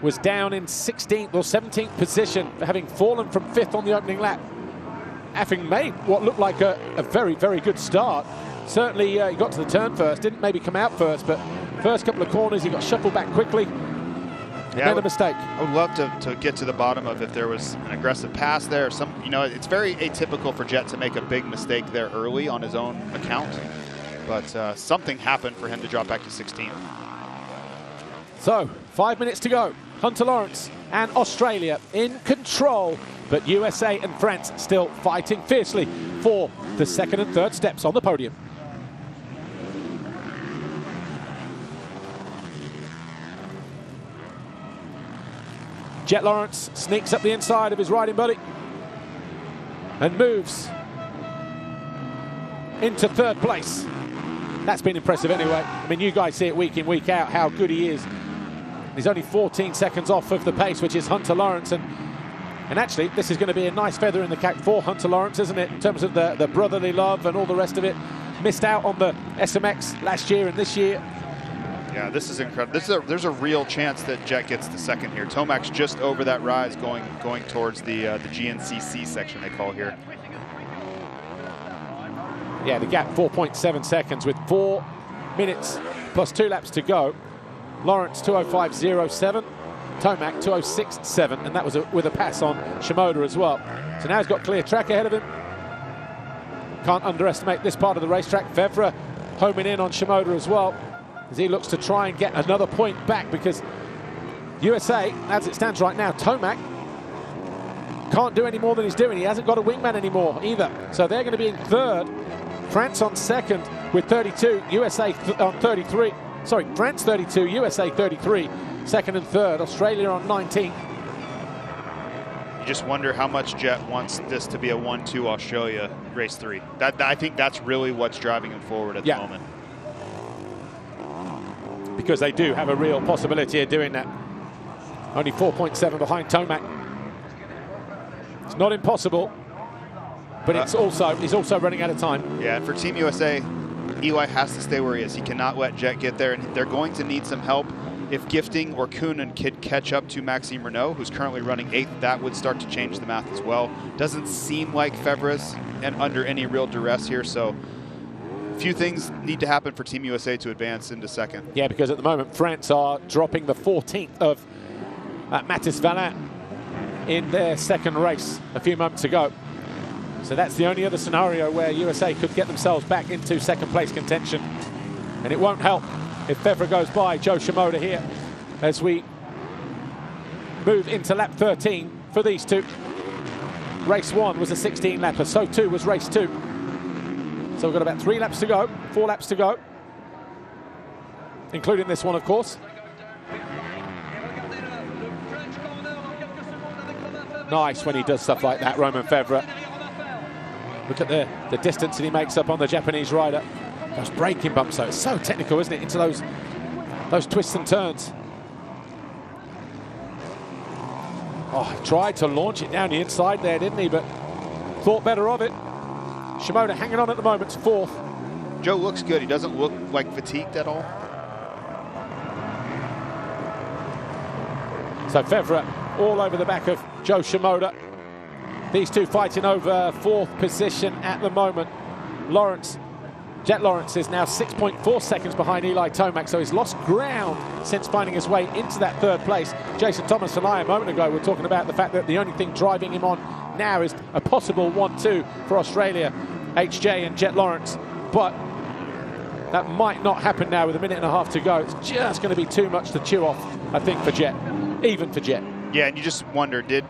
was down in 16th or 17th position for having fallen from 5th on the opening lap. Having made what looked like a very, very good start. Certainly he got to the turn first, didn't maybe come out first, but first couple of corners he got shuffled back quickly. Made a mistake. I would love to get to the bottom of if there was an aggressive pass there. Or some, you know, it's very atypical for Jett to make a big mistake there early on his own account, but something happened for him to drop back to 16th. So 5 minutes to go. Hunter Lawrence and Australia in control, but USA and France still fighting fiercely for the second and third steps on the podium. Jett Lawrence sneaks up the inside of his riding buddy and moves into third place. That's been impressive anyway. I mean, you guys see it week in, week out, how good he is. He's only 14 seconds off of the pace, which is Hunter Lawrence. And actually, this is going to be a nice feather in the cap for Hunter Lawrence, isn't it? In terms of the brotherly love and all the rest of it. Missed out on the SMX last year and this year. Yeah, this is incredible. There's a real chance that Jett gets the second here. Tomac's just over that rise going towards the GNCC section they call here. Yeah, the gap 4.7 seconds with 4 minutes plus 2 laps to go. Lawrence 2:05.07, Tomac 2:06.7, and that was with a pass on Shimoda as well. So now he's got clear track ahead of him. Can't underestimate this part of the racetrack. Febvre homing in on Shimoda as well, as he looks to try and get another point back, because USA, as it stands right now, Tomac can't do any more than he's doing. He hasn't got a wingman anymore either. So they're going to be in third. France on second with 32, USA on 33. Sorry, France 32, USA 33, second and third. Australia on 19. You just wonder how much Jett wants this to be a 1-2 Australia race 3. I think that's really what's driving him forward at the moment. Because they do have a real possibility of doing that. Only 4.7 behind Tomac. It's not impossible, but he's also running out of time. Yeah, and for Team USA, Eli has to stay where he is. He cannot let Jett get there, and they're going to need some help if Gifting or Coenen could catch up to Maxime Renault, who's currently running 8th, that would start to change the math as well. Doesn't seem like Febvre's and under any real duress here, so a few things need to happen for Team USA to advance into second. Yeah, because at the moment, France are dropping the 14th of Mathis Valin in their second race a few moments ago. So that's the only other scenario where USA could get themselves back into second place contention. And it won't help if Febvre goes by Joe Shimoda here as we move into lap 13 for these two. Race 1 was a 16-lapper, so too was race 2. So we've got about 3 laps to go, 4 laps to go, including this one, of course. Nice when he does stuff like that, Romain Febvre. Look at the distance that he makes up on the Japanese rider. Those braking bumps, though, it's so technical, isn't it, into those twists and turns. Oh, he tried to launch it down the inside there, didn't he? But thought better of it. Shimoda hanging on at the moment to 4th. Joe looks good. He doesn't look like fatigued at all. So Febvre all over the back of Joe Shimoda. These two fighting over 4th position at the moment. Jett Lawrence is now 6.4 seconds behind Eli Tomac, so he's lost ground since finding his way into that 3rd place. Jason Thomas and I a moment ago were talking about the fact that the only thing driving him on now is a possible 1-2 for Australia, HJ and Jett Lawrence. But that might not happen now with a minute and a half to go. It's just going to be too much to chew off, I think, for Jett, even for Jett. Yeah, and you just wonder, did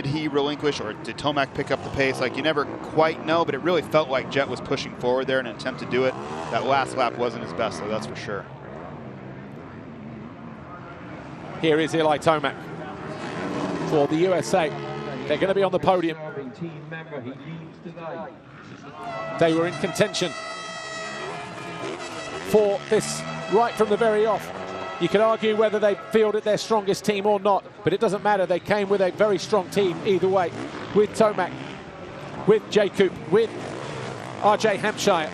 he relinquish or did Tomac pick up the pace? Like, you never quite know, but it really felt like Jett was pushing forward there in an attempt to do it. That last lap wasn't his best, though, that's for sure. Here is Eli Tomac for the USA. They're going to be on the podium. They were in contention for this right from the very off. You could argue whether they fielded their strongest team or not, but it doesn't matter. They came with a very strong team either way, with Tomac, with J. Coop, with RJ Hampshire.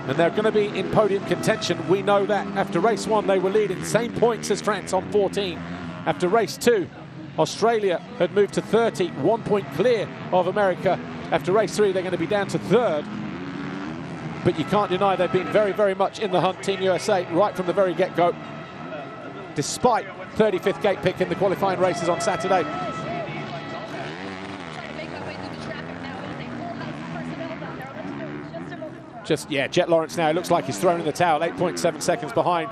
And they're going to be in podium contention. We know that. After race 1, they were leading, same points as France on 14. After race 2, Australia had moved to 30, 1 point clear of America. After race 3, they're going to be down to 3rd. But you can't deny they've been very, very much in the hunt, Team USA, right from the very get-go, despite 35th gate pick in the qualifying races on Saturday. Yeah, Jett Lawrence now, it looks like he's thrown in the towel, 8.7 seconds behind.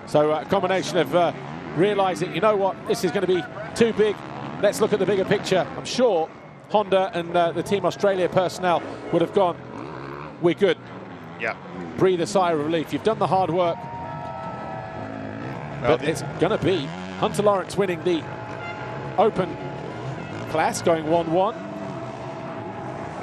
So a combination of realizing, you know what, this is going to be too big. Let's look at the bigger picture. I'm sure Honda and the Team Australia personnel would have gone, we're good. Yeah. Breathe a sigh of relief. You've done the hard work. Well, but it's going to be Hunter Lawrence winning the open class, going 1-1.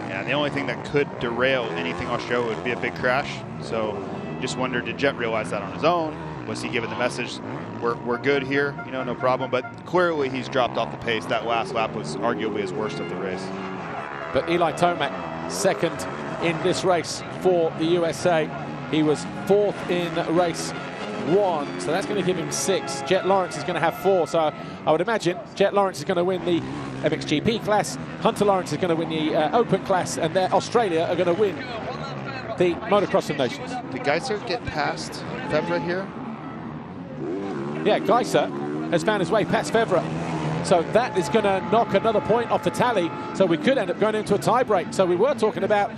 Yeah, the only thing that could derail anything Australia would be a big crash. So just wonder, did Jett realize that on his own? Was he given the message, we're good here, you know, no problem? But clearly he's dropped off the pace. That last lap was arguably his worst of the race. But Eli Tomac, 2nd in this race for the USA. He was 4th in race 1, so that's going to give him 6. Jett Lawrence is going to have 4, so I would imagine Jett Lawrence is going to win the MXGP class, Hunter Lawrence is going to win the Open class, and Australia are going to win the Motocross of Nations. Did Geiser get past Febvre here? Yeah, Geiser has found his way past Febvre. So that is going to knock another point off the tally. So we could end up going into a tie-break. So we were talking about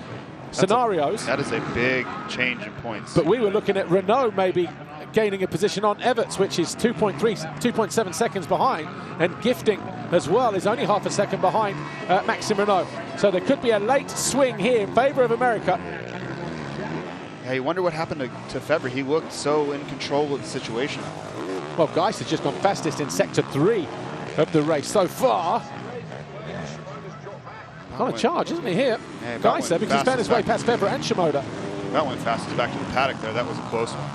scenarios. That is a big change in points. But we were looking at Renault maybe gaining a position on Everts, which is 2.7 seconds behind. And Gifting as well is only half a second behind Maxime Renault. So there could be a late swing here in favor of America. Yeah, you wonder what happened to Febvre. He looked so in control of the situation. Well, Geiser's just gone fastest in sector 3 of the race so far. On a charge, isn't he, here? Yeah, Geiser, because he's found his way past Febvre and Shimoda. That went fastest back to the paddock there. That was a close one.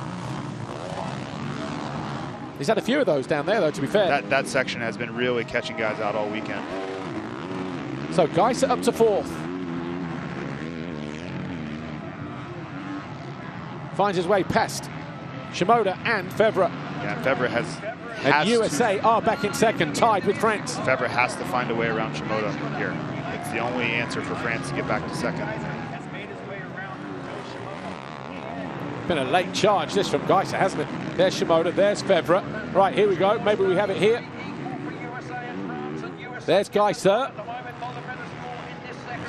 He's had a few of those down there, though, to be fair. That section has been really catching guys out all weekend. So Geiser up to 4th. Finds his way past Shimoda and Febvre. Yeah, Febvre has And USA are back in second, tied with France. Febvre has to find a way around Shimoda here. It's the only answer for France to get back to second. Been a late charge, this from Geiser, hasn't it? There's Shimoda, there's Febvre. Right, here we go. Maybe we have it here. There's Geiser.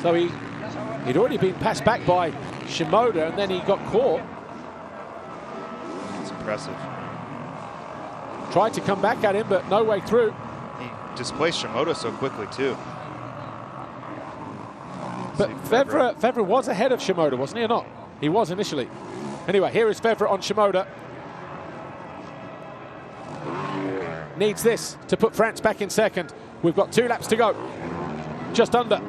So he'd already been passed back by Shimoda, and then he got caught. It's impressive. Tried to come back at him, but no way through. He displaced Shimoda so quickly, too. But Febvre was ahead of Shimoda, wasn't he, or not? He was initially. Anyway, here is Febvre on Shimoda. Needs this to put France back in second. We've got 2 laps to go. Just under.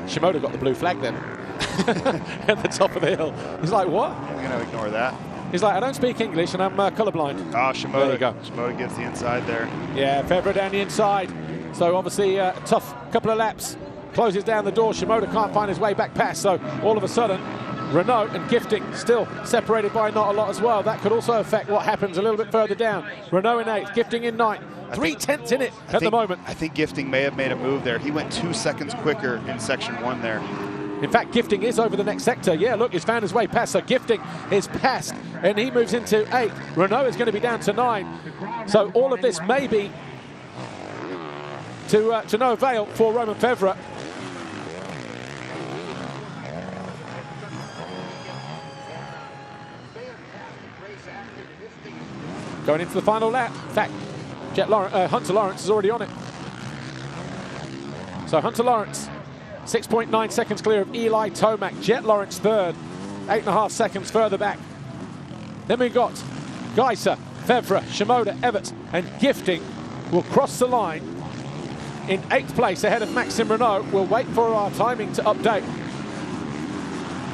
Shimoda got the blue flag then. At the top of the hill. He's like, what? I'm going to ignore that. He's like, I don't speak English and I'm colorblind. Oh, Shimoda. There you go. Shimoda gets the inside there. Yeah, Febvre down the inside. So obviously a tough couple of laps. Closes down the door. Shimoda can't find his way back past. So all of a sudden, Renault and Gifting still separated by not a lot as well. That could also affect what happens a little bit further down. Renault in 8th, Gifting in 9th. 3/10 in it at the moment. I think Gifting may have made a move there. He went 2 seconds quicker in section 1 there. In fact, Gifting is over the next sector. Yeah, look, he's found his way past. So Gifting is past, and he moves into 8th. Renault is going to be down to 9. So all of this may be to no avail for Romain Febvre. Going into the final lap. In fact, Hunter Lawrence is already on it. So Hunter Lawrence, 6.9 seconds clear of Eli Tomac. Jett Lawrence third, 8.5 seconds further back. Then we've got Geiser, Febvre, Shimoda, Everts, and Gifting will cross the line in 8th place ahead of Maxime Renault. We'll wait for our timing to update.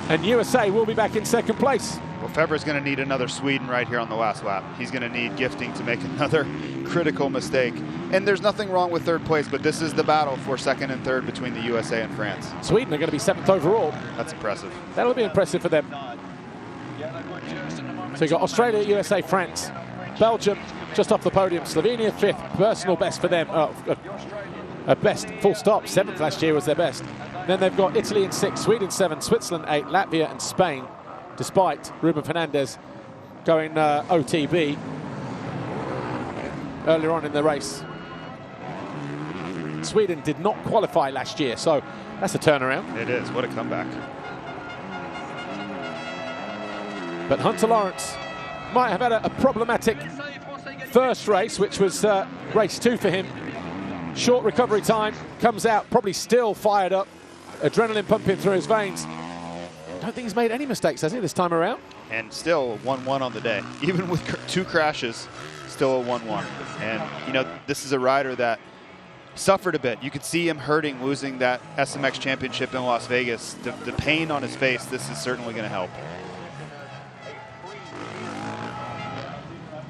And USA will be back in second place. Well, Febvre's going to need another Sweden right here on the last lap. He's going to need Gifting to make another critical mistake. And there's nothing wrong with 3rd place, but this is the battle for 2nd and 3rd between the USA and France. Sweden are going to be 7th overall. That's impressive. That'll be impressive for them. So you've got Australia, USA, France, Belgium just off the podium, Slovenia 5th, personal best for them. A best, full stop. 7th last year was their best. Then they've got Italy in 6th, Sweden 7th, Switzerland 8th, Latvia and Spain, despite Ruben Fernandez going OTB earlier on in the race. Sweden did not qualify last year, so that's a turnaround. It is. What a comeback. But Hunter Lawrence might have had a problematic first race, which was race 2 for him. Short recovery time, comes out probably still fired up, adrenaline pumping through his veins. Don't think he's made any mistakes, has he, this time around? And still 1-1 on the day. Even with 2 crashes, still a 1-1. And, you know, this is a rider that suffered a bit. You could see him hurting losing that SMX championship in Las Vegas. The pain on his face, this is certainly going to help.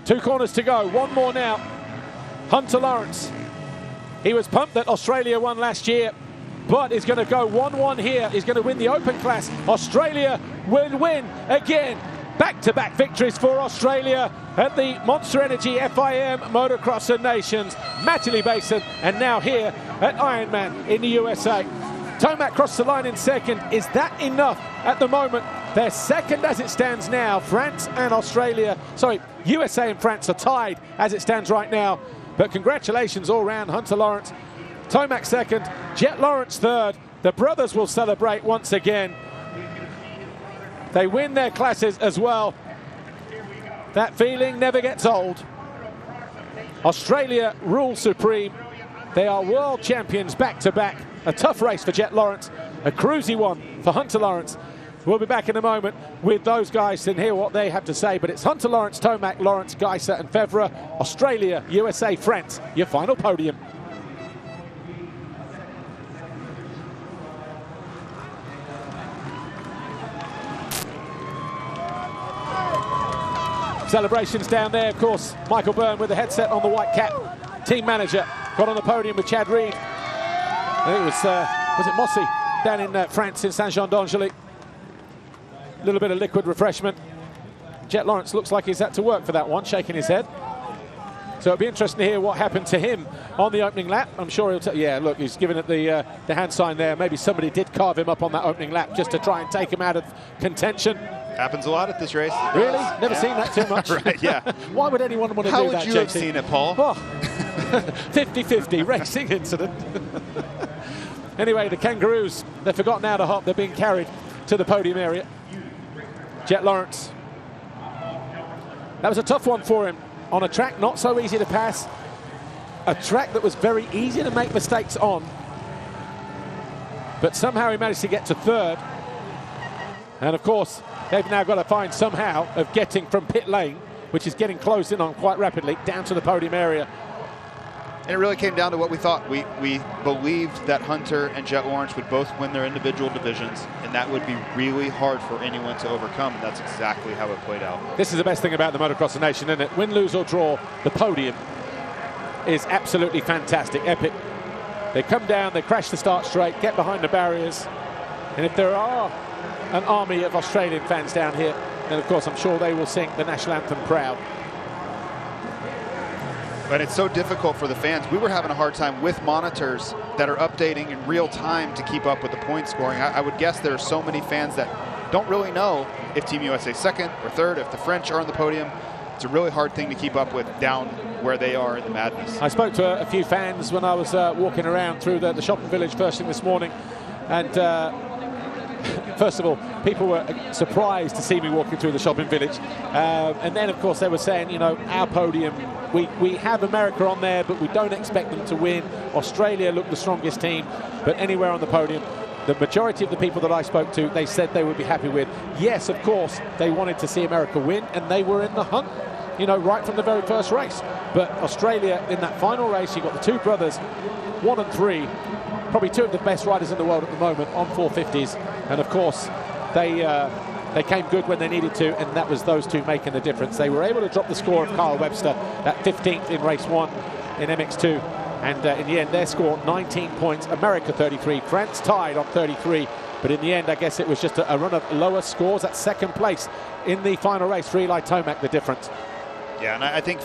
2 corners to go, 1 more now. Hunter Lawrence. He was pumped that Australia won last year, but is going to go 1-1 here. He's going to win the open class. Australia will win again. Back-to-back victories for Australia at the Monster Energy FIM Motocross and Nations. Matterley Basin, and now here at Ironman in the USA. Tomac crossed the line in 2nd. Is that enough at the moment? They're 2nd as it stands now. France and Australia, sorry, USA and France are tied as it stands right now. But congratulations all round, Hunter Lawrence. Tomac 2nd, Jett Lawrence 3rd. The brothers will celebrate once again. They win their classes as well. That feeling never gets old. Australia rule supreme. They are world champions back-to-back. A tough race for Jett Lawrence, a cruisy one for Hunter Lawrence. We'll be back in a moment with those guys and hear what they have to say. But it's Hunter Lawrence, Tomac, Lawrence, Geiser and Febvre. Australia, USA, France, your final podium. Celebrations down there, of course. Michael Byrne with the headset on the white cap. Team manager got on the podium with Chad Reed. I think it was it Mossy down in France in Saint-Jean-d'Angely. little bit of liquid refreshment. Jett Lawrence looks like he's had to work for that one, shaking his head. So it'll be interesting to hear what happened to him on the opening lap. I'm sure he'll yeah, look, he's giving it the hand sign there. Maybe somebody did carve him up on that opening lap just to try and take him out of contention. Happens a lot at this race. Really? Never seen that too much. Right, yeah. Why would anyone want to How do that, would you JT? have seen it, Paul? 50-50 racing incident. Anyway, the Kangaroos, they've forgotten how to hop. They're being carried to the podium area. Jett Lawrence. That was a tough one for him on a track not so easy to pass. A track that was very easy to make mistakes on. But somehow he managed to get to third. And of course, they've now got to find somehow of getting from pit lane, which is getting closed in on quite rapidly, down to the podium area. And it really came down to what we thought. We believed that Hunter and Jett Lawrence would both win their individual divisions, and that would be really hard for anyone to overcome, and that's exactly how it played out. This is the best thing about the Motocross Nation, isn't it? Win, lose or draw, the podium is absolutely fantastic, epic. They come down, they crash the start straight, get behind the barriers, and if there are an army of Australian fans down here, then of course I'm sure they will sing the national anthem proud. But it's so difficult for the fans. We were having a hard time with monitors that are updating in real time to keep up with the point scoring. I would guess there are so many fans that don't really know if Team USA second or third, if the French are on the podium. It's a really hard thing to keep up with down where they are in the madness. I spoke to a few fans when I was walking around through the shopping village first thing this morning, and first of all, people were surprised to see me walking through the shopping village. And then, of course, they were saying, you know, our podium, we have America on there, but we don't expect them to win. Australia looked the strongest team, but anywhere on the podium, the majority of the people that I spoke to, they said they would be happy with. Yes, of course, they wanted to see America win, and they were in the hunt, you know, right from the very first race. But Australia, in that final race, you got the two brothers, 1 and 3, probably two of the best riders in the world at the moment on 450s, and of course they came good when they needed to, and that was those two making the difference. They were able to drop the score of Kyle Webster at 15th in race 1 in MX2, and in the end their score 19 points, America 33, France tied on 33, but in the end I guess it was just a run of lower scores at second place in the final race for Eli Tomac, the difference. Yeah, and I think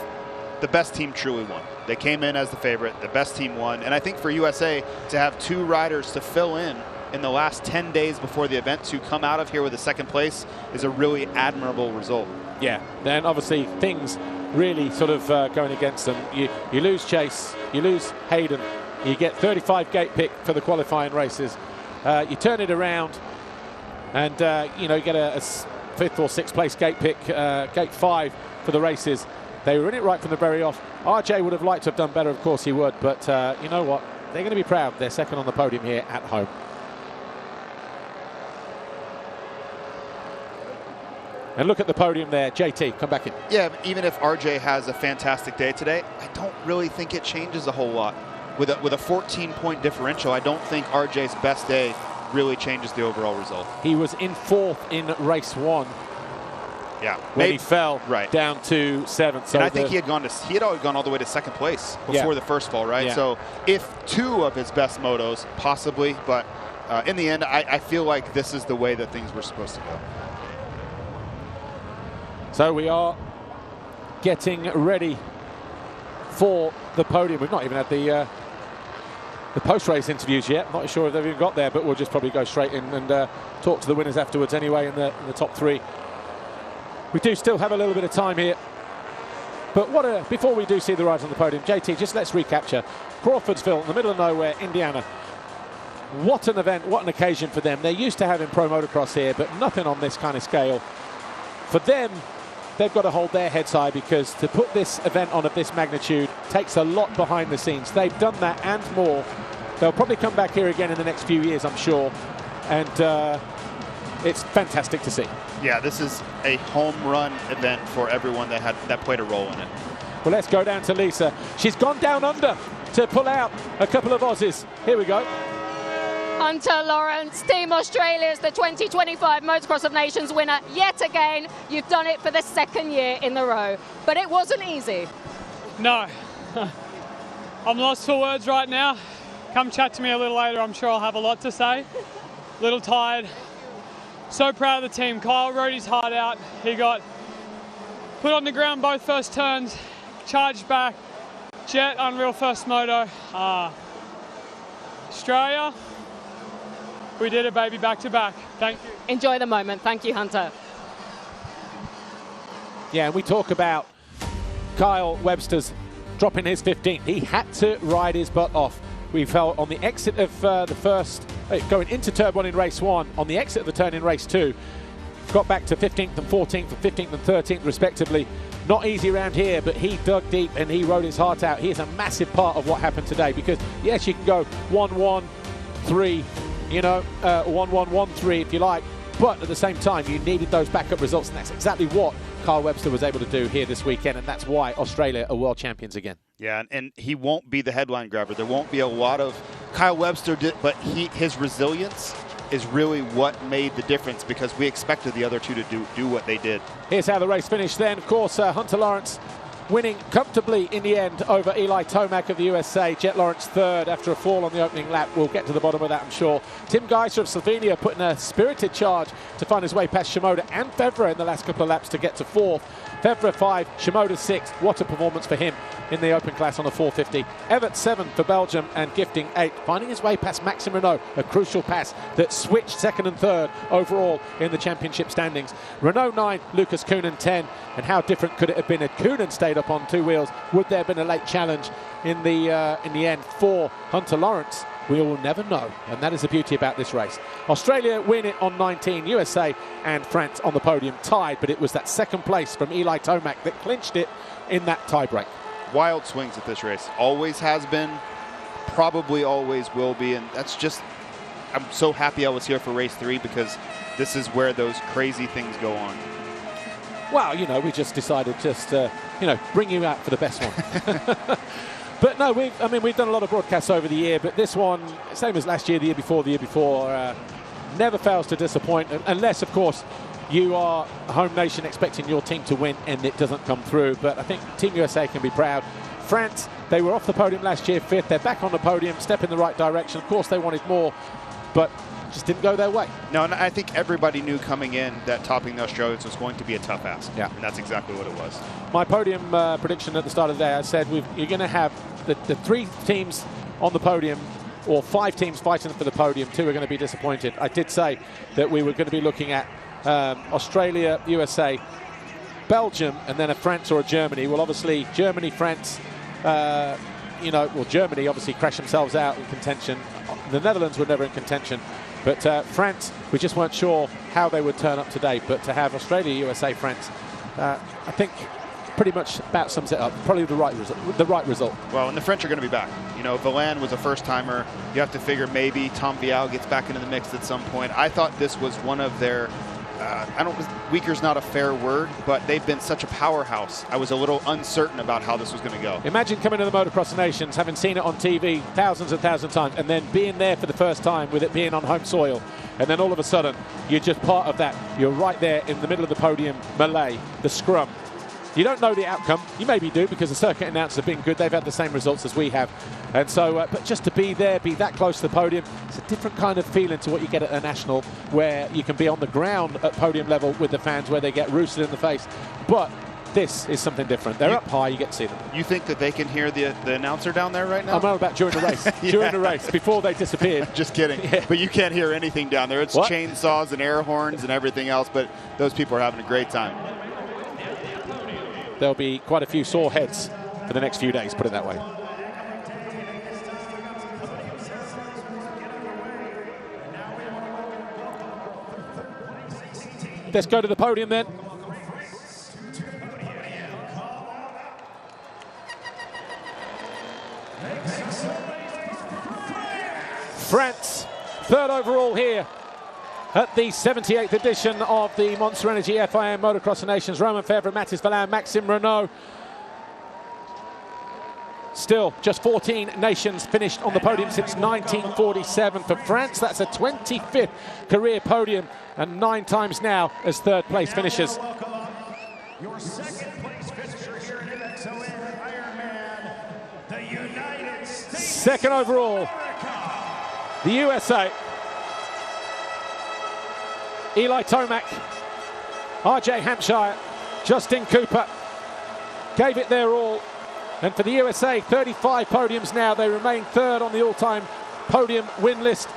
the best team truly won. They came in as the favorite, the best team won, and I think for USA to have two riders to fill in the last 10 days before the event to come out of here with a second place is a really admirable result. Yeah, then obviously things really sort of going against them. You lose Chase, you lose Hayden, you get 35 gate pick for the qualifying races. You turn it around and you know, you get a 5th or 6th place gate pick, gate 5 for the races. They were in it right from the very off. RJ would have liked to have done better, of course he would, but you know what? They're going to be proud. They're second on the podium here at home. And look at the podium there. JT, come back in. Yeah, even if RJ has a fantastic day today, I don't really think it changes a whole lot. With a 14-point differential, I don't think RJ's best day really changes the overall result. He was in 4th in race 1. Yeah, when he fell down to 7th. So and I think he had gone all the way to 2nd place before the first fall, right? Yeah. So if 2 of his best motos, possibly, but in the end, I feel like this is the way that things were supposed to go. So we are getting ready for the podium. We've not even had the post-race interviews yet. Not sure if they've even got there, but we'll just probably go straight in and talk to the winners afterwards anyway in the top 3. We do still have a little bit of time here. But before we do see the riders on the podium, JT, just let's recapture Crawfordsville in the middle of nowhere, Indiana. What an event, what an occasion for them. They're used to having pro motocross here, but nothing on this kind of scale. For them, they've got to hold their heads high, because to put this event on of this magnitude takes a lot behind the scenes. They've done that and more. They'll probably come back here again in the next few years, I'm sure. And it's fantastic to see. Yeah, this is a home run event for everyone that played a role in it. Well, let's go down to Lisa. She's gone down under to pull out a couple of Aussies. Here we go. Hunter Lawrence, Team Australia is the 2025 Motocross of Nations winner yet again. You've done it for the 2nd year in a row, but it wasn't easy. No, I'm lost for words right now. Come chat to me a little later, I'm sure I'll have a lot to say. A little tired, So proud of the team. Kyle rode his heart out. He got put on the ground both first turns, charged back. Jett, unreal first moto. Australia, we did it, baby, back to back. Thank you. Enjoy the moment. Thank you, Hunter. Yeah, and we talk about Kyle Webster's dropping his 15th. He had to ride his butt off. We felt on the exit of the first, going into turn 1 in race 1, on the exit of the turn in race 2, got back to 15th and 14th, and 15th and 13th respectively. Not easy around here, but he dug deep and he rode his heart out. He is a massive part of what happened today, because yes, you can go 1-1-3, you know, 1-1-1-3 if you like, but at the same time you needed those backup results, and that's exactly what Kyle Webster was able to do here this weekend, and that's why Australia are world champions again. Yeah, and he won't be the headline grabber. There won't be a lot of Kyle Webster, but his resilience is really what made the difference, because we expected the other two to do what they did. Here's how the race finished then. Of course, Hunter Lawrence winning comfortably in the end over Eli Tomac of the USA. Jett Lawrence third after a fall on the opening lap. We'll get to the bottom of that, I'm sure. Tim Geiser of Slovenia putting a spirited charge to find his way past Shimoda and Fevre in the last couple of laps to get to fourth. Fevre 5, Shimoda 6. What a performance for him in the open class on the 450. Evert 7 for Belgium, and Gifting 8, finding his way past Maxime Renault, a crucial pass that switched second and third overall in the championship standings. Renault 9, Lucas Coenen 10, and how different could it have been if Coenen stayed up on two wheels? Would there have been a late challenge in the end for Hunter Lawrence? We will never know, and that is the beauty about this race. Australia win it on 19, USA and France on the podium tied, but it was that second place from Eli Tomac that clinched it in that tiebreak. Wild swings at this race. Always has been, probably always will be, and that's just, I'm so happy I was here for race 3, because this is where those crazy things go on. Well, you know, we just decided bring you out for the best one. But no, we've done a lot of broadcasts over the year, but this one, same as last year, the year before, never fails to disappoint, unless, of course, you are a home nation expecting your team to win and it doesn't come through. But I think Team USA can be proud. France, they were off the podium last year, 5th. They're back on the podium, step in the right direction. Of course, they wanted more, but just didn't go their way. No, and I think everybody knew coming in that topping the Australians was going to be a tough ask. Yeah. And that's exactly what it was. My podium prediction at the start of the day, I said you're going to have the 3 teams on the podium, or 5 teams fighting for the podium. 2 are going to be disappointed. I did say that we were going to be looking at Australia, USA, Belgium, and then a France or a Germany. Well, obviously, Germany, France, Germany obviously crashed themselves out in contention. The Netherlands were never in contention. But France, we just weren't sure how they would turn up today. But to have Australia, USA, France, I think pretty much about sums it up. Probably the right result. Well, and the French are going to be back. You know, Villan was a first-timer. You have to figure maybe Tom Vial gets back into the mix at some point. I thought this was one of their, weaker's not a fair word, but they've been such a powerhouse. I was a little uncertain about how this was going to go. Imagine coming to the Motocross Nations, having seen it on TV thousands and thousands of times, and then being there for the first time with it being on home soil. And then all of a sudden, you're just part of that. You're right there in the middle of the podium, melee, the scrum. You don't know the outcome. You maybe do, because the circuit announcers have been good. They've had the same results as we have. And so, but just to be there, be that close to the podium, it's a different kind of feeling to what you get at a national, where you can be on the ground at podium level with the fans, where they get roosted in the face. But this is something different. They're up high, you get to see them. You think that they can hear the announcer down there right now? I'm on about during the race. Yeah. During the race, before they disappeared. Just kidding. Yeah. But you can't hear anything down there. It's chainsaws and air horns and everything else, but those people are having a great time. There'll be quite a few sore heads for the next few days, put it that way. Let's go to the podium then. France, 3rd overall here at the 78th edition of the Monster Energy FIM Motocross of Nations. Romain Fevre, Mathis Villan, Maxime Renault. Still, just 14 nations finished on the podium since 1947 for France. That's a 25th career podium, and 9 times now as 3rd place finishers. Your 2nd place finisher here in MXoN Ironman, the United States. 2nd overall, the USA. Eli Tomac, RJ Hampshire, Justin Cooper gave it their all. And for the USA, 35 podiums now. They remain third on the all-time podium win list,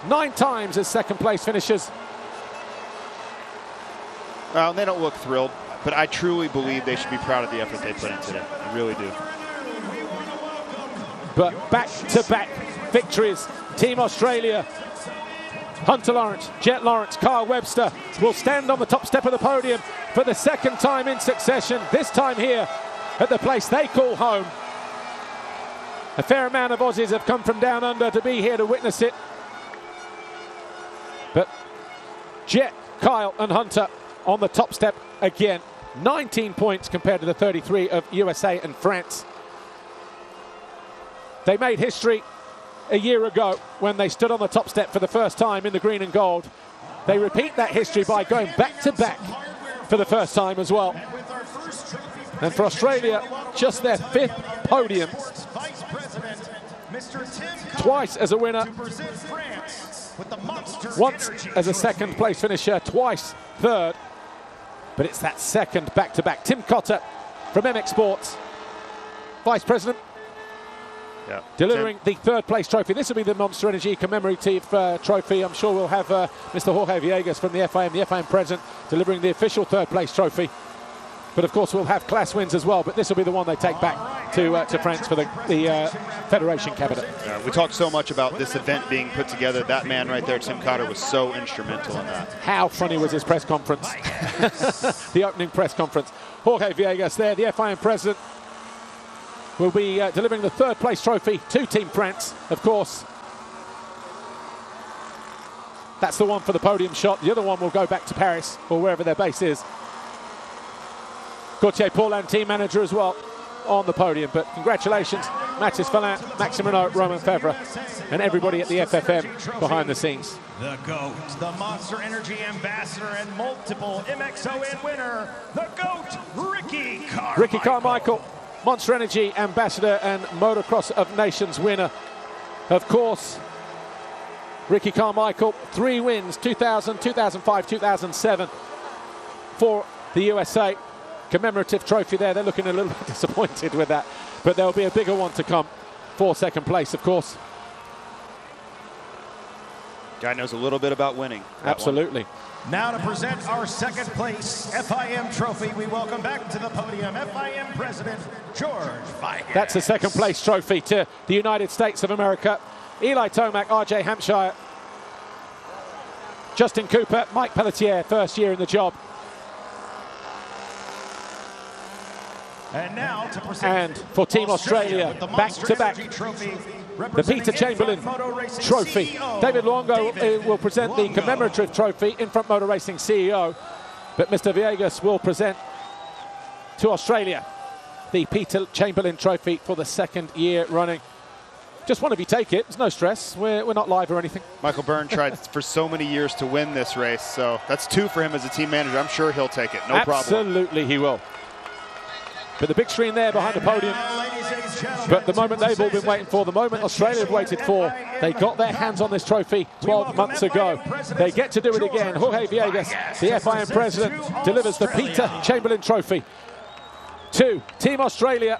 9 times as second place finishers. Well, they don't look thrilled, but I truly believe they should be proud of the effort they put in today. I really do. But back-to-back victories. Team Australia, Hunter Lawrence, Jett Lawrence, Kyle Webster will stand on the top step of the podium for the second time in succession, this time here at the place they call home. A fair amount of Aussies have come from down under to be here to witness it. But Jett, Kyle and Hunter on the top step again. 19 points compared to the 33 of USA and France. They made history a year ago when they stood on the top step for the first time in the green and gold. They repeat that history by going back-to-back for the first time as well. And for Australia, just their 5th podium. Twice as a winner, once as a second place finisher, twice third. But it's that second back-to-back. Tim Cotter from MX Sports, Vice President, delivering the third place trophy. This will be the Monster Energy commemorative trophy. I'm sure we'll have Mr. Jorge Villegas from the FIM President, delivering the official third place trophy. But of course we'll have class wins as well, but this will be the one they take back to France for the Federation cabinet. We talked so much about this event being put together. That man right there, Tim Cotter, was so instrumental in that. How funny was his press conference? The opening press conference. Jorge Villegas there, the FIM President, will be delivering the third place trophy to Team France, of course. That's the one for the podium shot. The other one will go back to Paris or wherever their base is. Gauthier Paulin, team manager as well, on the podium. But congratulations, Mathis Fallin, Maxime Renault, Roman Fevre, and everybody at the FFM behind the scenes. The GOAT, the Monster Energy ambassador and multiple MXoN winner, the GOAT, Ricky Carmichael. Ricky Carmichael, Monster Energy ambassador and Motocross of Nations winner. Of course, Ricky Carmichael, 3 wins, 2000, 2005, 2007 for the USA. Commemorative trophy there. They're looking a little bit disappointed with that, but there'll be a bigger one to come for second place, of course. Guy knows a little bit about winning. Absolutely. Now to present our second place FIM trophy, we welcome back to the podium FIM President George Villegas. That's the second place trophy to the United States of America. Eli Tomac, RJ Hampshire, Justin Cooper, Mike Pelletier, first year in the job. And now to present and for Team Australia, back-to-back, the Peter Chamberlain Trophy. David Luongo will present the commemorative trophy, in Front Motor Racing CEO, but Mr. Villegas will present to Australia the Peter Chamberlain Trophy for the second year running. Just one of you take it, there's no stress, we're not live or anything. Michael Byrne tried for so many years to win this race, so that's 2 for him as a team manager. I'm sure he'll take it, no problem. Absolutely he will. But the big screen there behind the podium, but the moment they've all been waiting for, the moment Australia have waited for, they got their hands on this trophy 12 months ago. They get to do it again. Jorge Villegas, the FIM President, delivers the Peter Chamberlain Trophy to Team Australia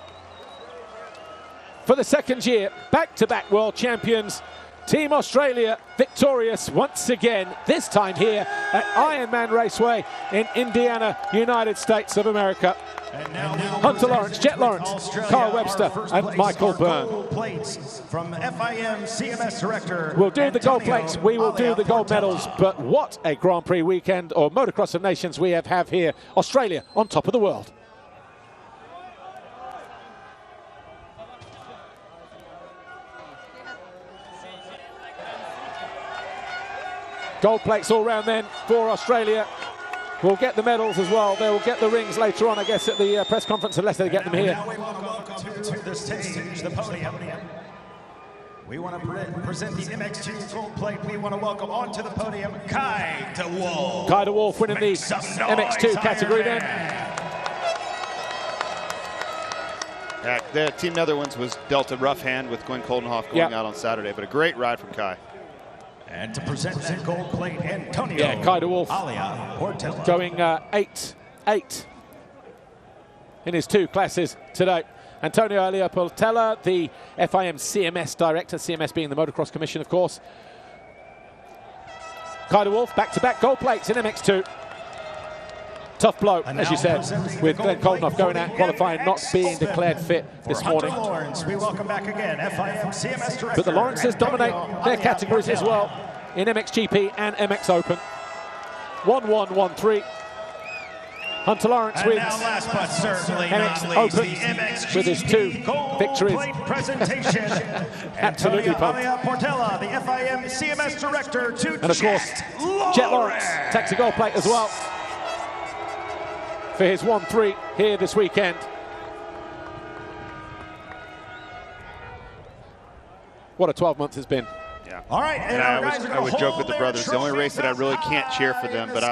for the second year, back-to-back world champions. Team Australia victorious once again, this time here at Ironman Raceway in Indiana, United States of America. Hunter Lawrence, Jett Lawrence, Kyle Webster and Michael Byrne. From FIM CMS Director. We'll do the gold plates, we will do the gold medals, but what a Grand Prix weekend or Motocross of Nations we have here. Australia on top of the world. Gold plates all round then for Australia. We'll get the medals as well. They will get the rings later on, I guess, at the press conference, unless they get them here. Now we welcome to the stage, the podium. We want to present the MX2 gold plate. We want to welcome onto the podium Kai de Wolf. Kai de Wolf winning the MX2 category then. The Team Netherlands was dealt a rough hand with Glenn Coldenhoff going out on Saturday, but a great ride from Kai. And to present that gold plate, Antonio Wolf Portela. going 8-8 in his 2 classes today. Antonio Alia Portela, the FIM CMS director, CMS being the Motocross Commission, of course. Kaido Wolf, back-to-back gold plates in MX2. Tough blow, as you said, with Glenn Koldenhoff going out qualifying, not being declared fit this morning. Lawrence, we welcome back again, FIM CMS director. But the Lawrences dominate their categories as well in MXGP and MX Open. 1-1, 1-3. Hunter Lawrence wins last but certainly MX Open with his 2 victories. Presentation. Absolutely pumped. Portela, the FIM CMS director, to And of course, Jett Lawrence takes a gold plate as well for his 1-3 here this weekend. What a 12 months it's been. Yeah. All right, and I would joke with the brothers. The only race that I really can't cheer for them, but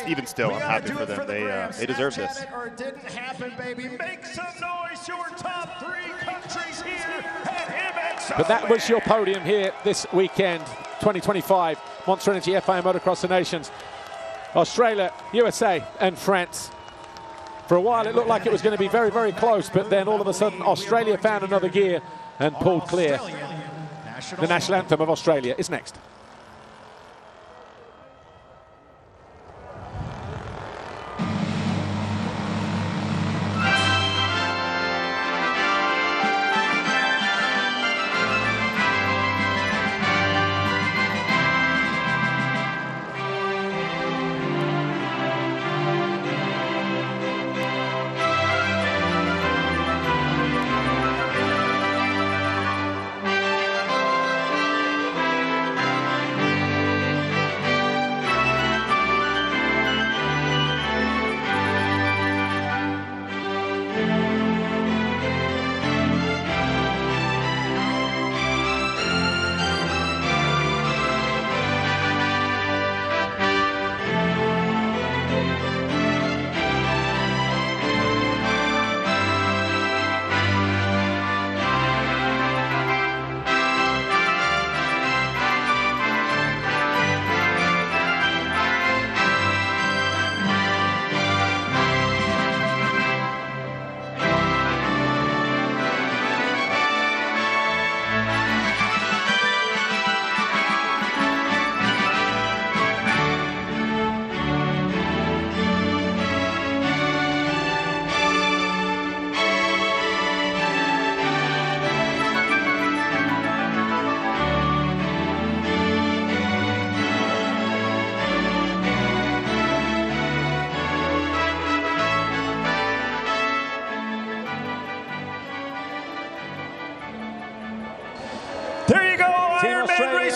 even still, I'm happy for them. They deserve this. Or it didn't happen, baby. Make some noise. Your top 3 countries here at MXoN. But that was your podium here this weekend, 2025 Monster Energy FIM Motocross of Nations. Australia, USA, and France. For a while, it looked like it was going to be very, very close, but then all of a sudden, Australia found another gear and pulled clear. The national anthem of Australia is next.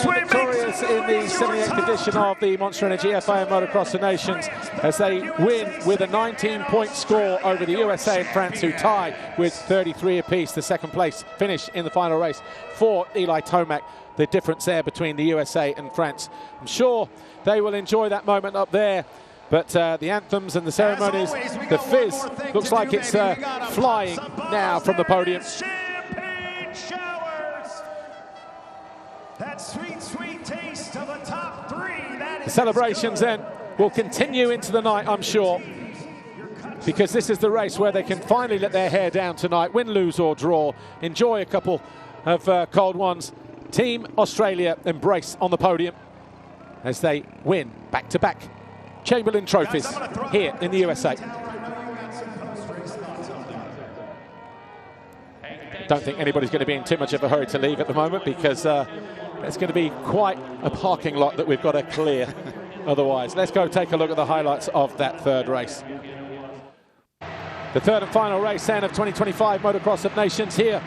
Victorious in the 78th edition of the Monster Energy FIM Motocross of Nations as they win with a 19-point score over the USA and France, who tie with 33 apiece. The second place finish in the final race for Eli Tomac. The difference there between the USA and France. I'm sure they will enjoy that moment up there. But the anthems and the ceremonies, the fizz looks like it's flying now from the podium. That sweet, sweet taste of the top 3. The celebrations then will continue into the night, I'm sure, because this is the race where they can finally let their hair down tonight, win, lose or draw, enjoy a couple of cold ones. Team Australia embrace on the podium as they win back-to-back Chamberlain trophies here in the USA. Don't think anybody's going to be in too much of a hurry to leave at the moment, because it's going to be quite a parking lot that we've got to clear otherwise. Let's go take a look at the highlights of that third race. The third and final race then of 2025 Motocross of Nations here.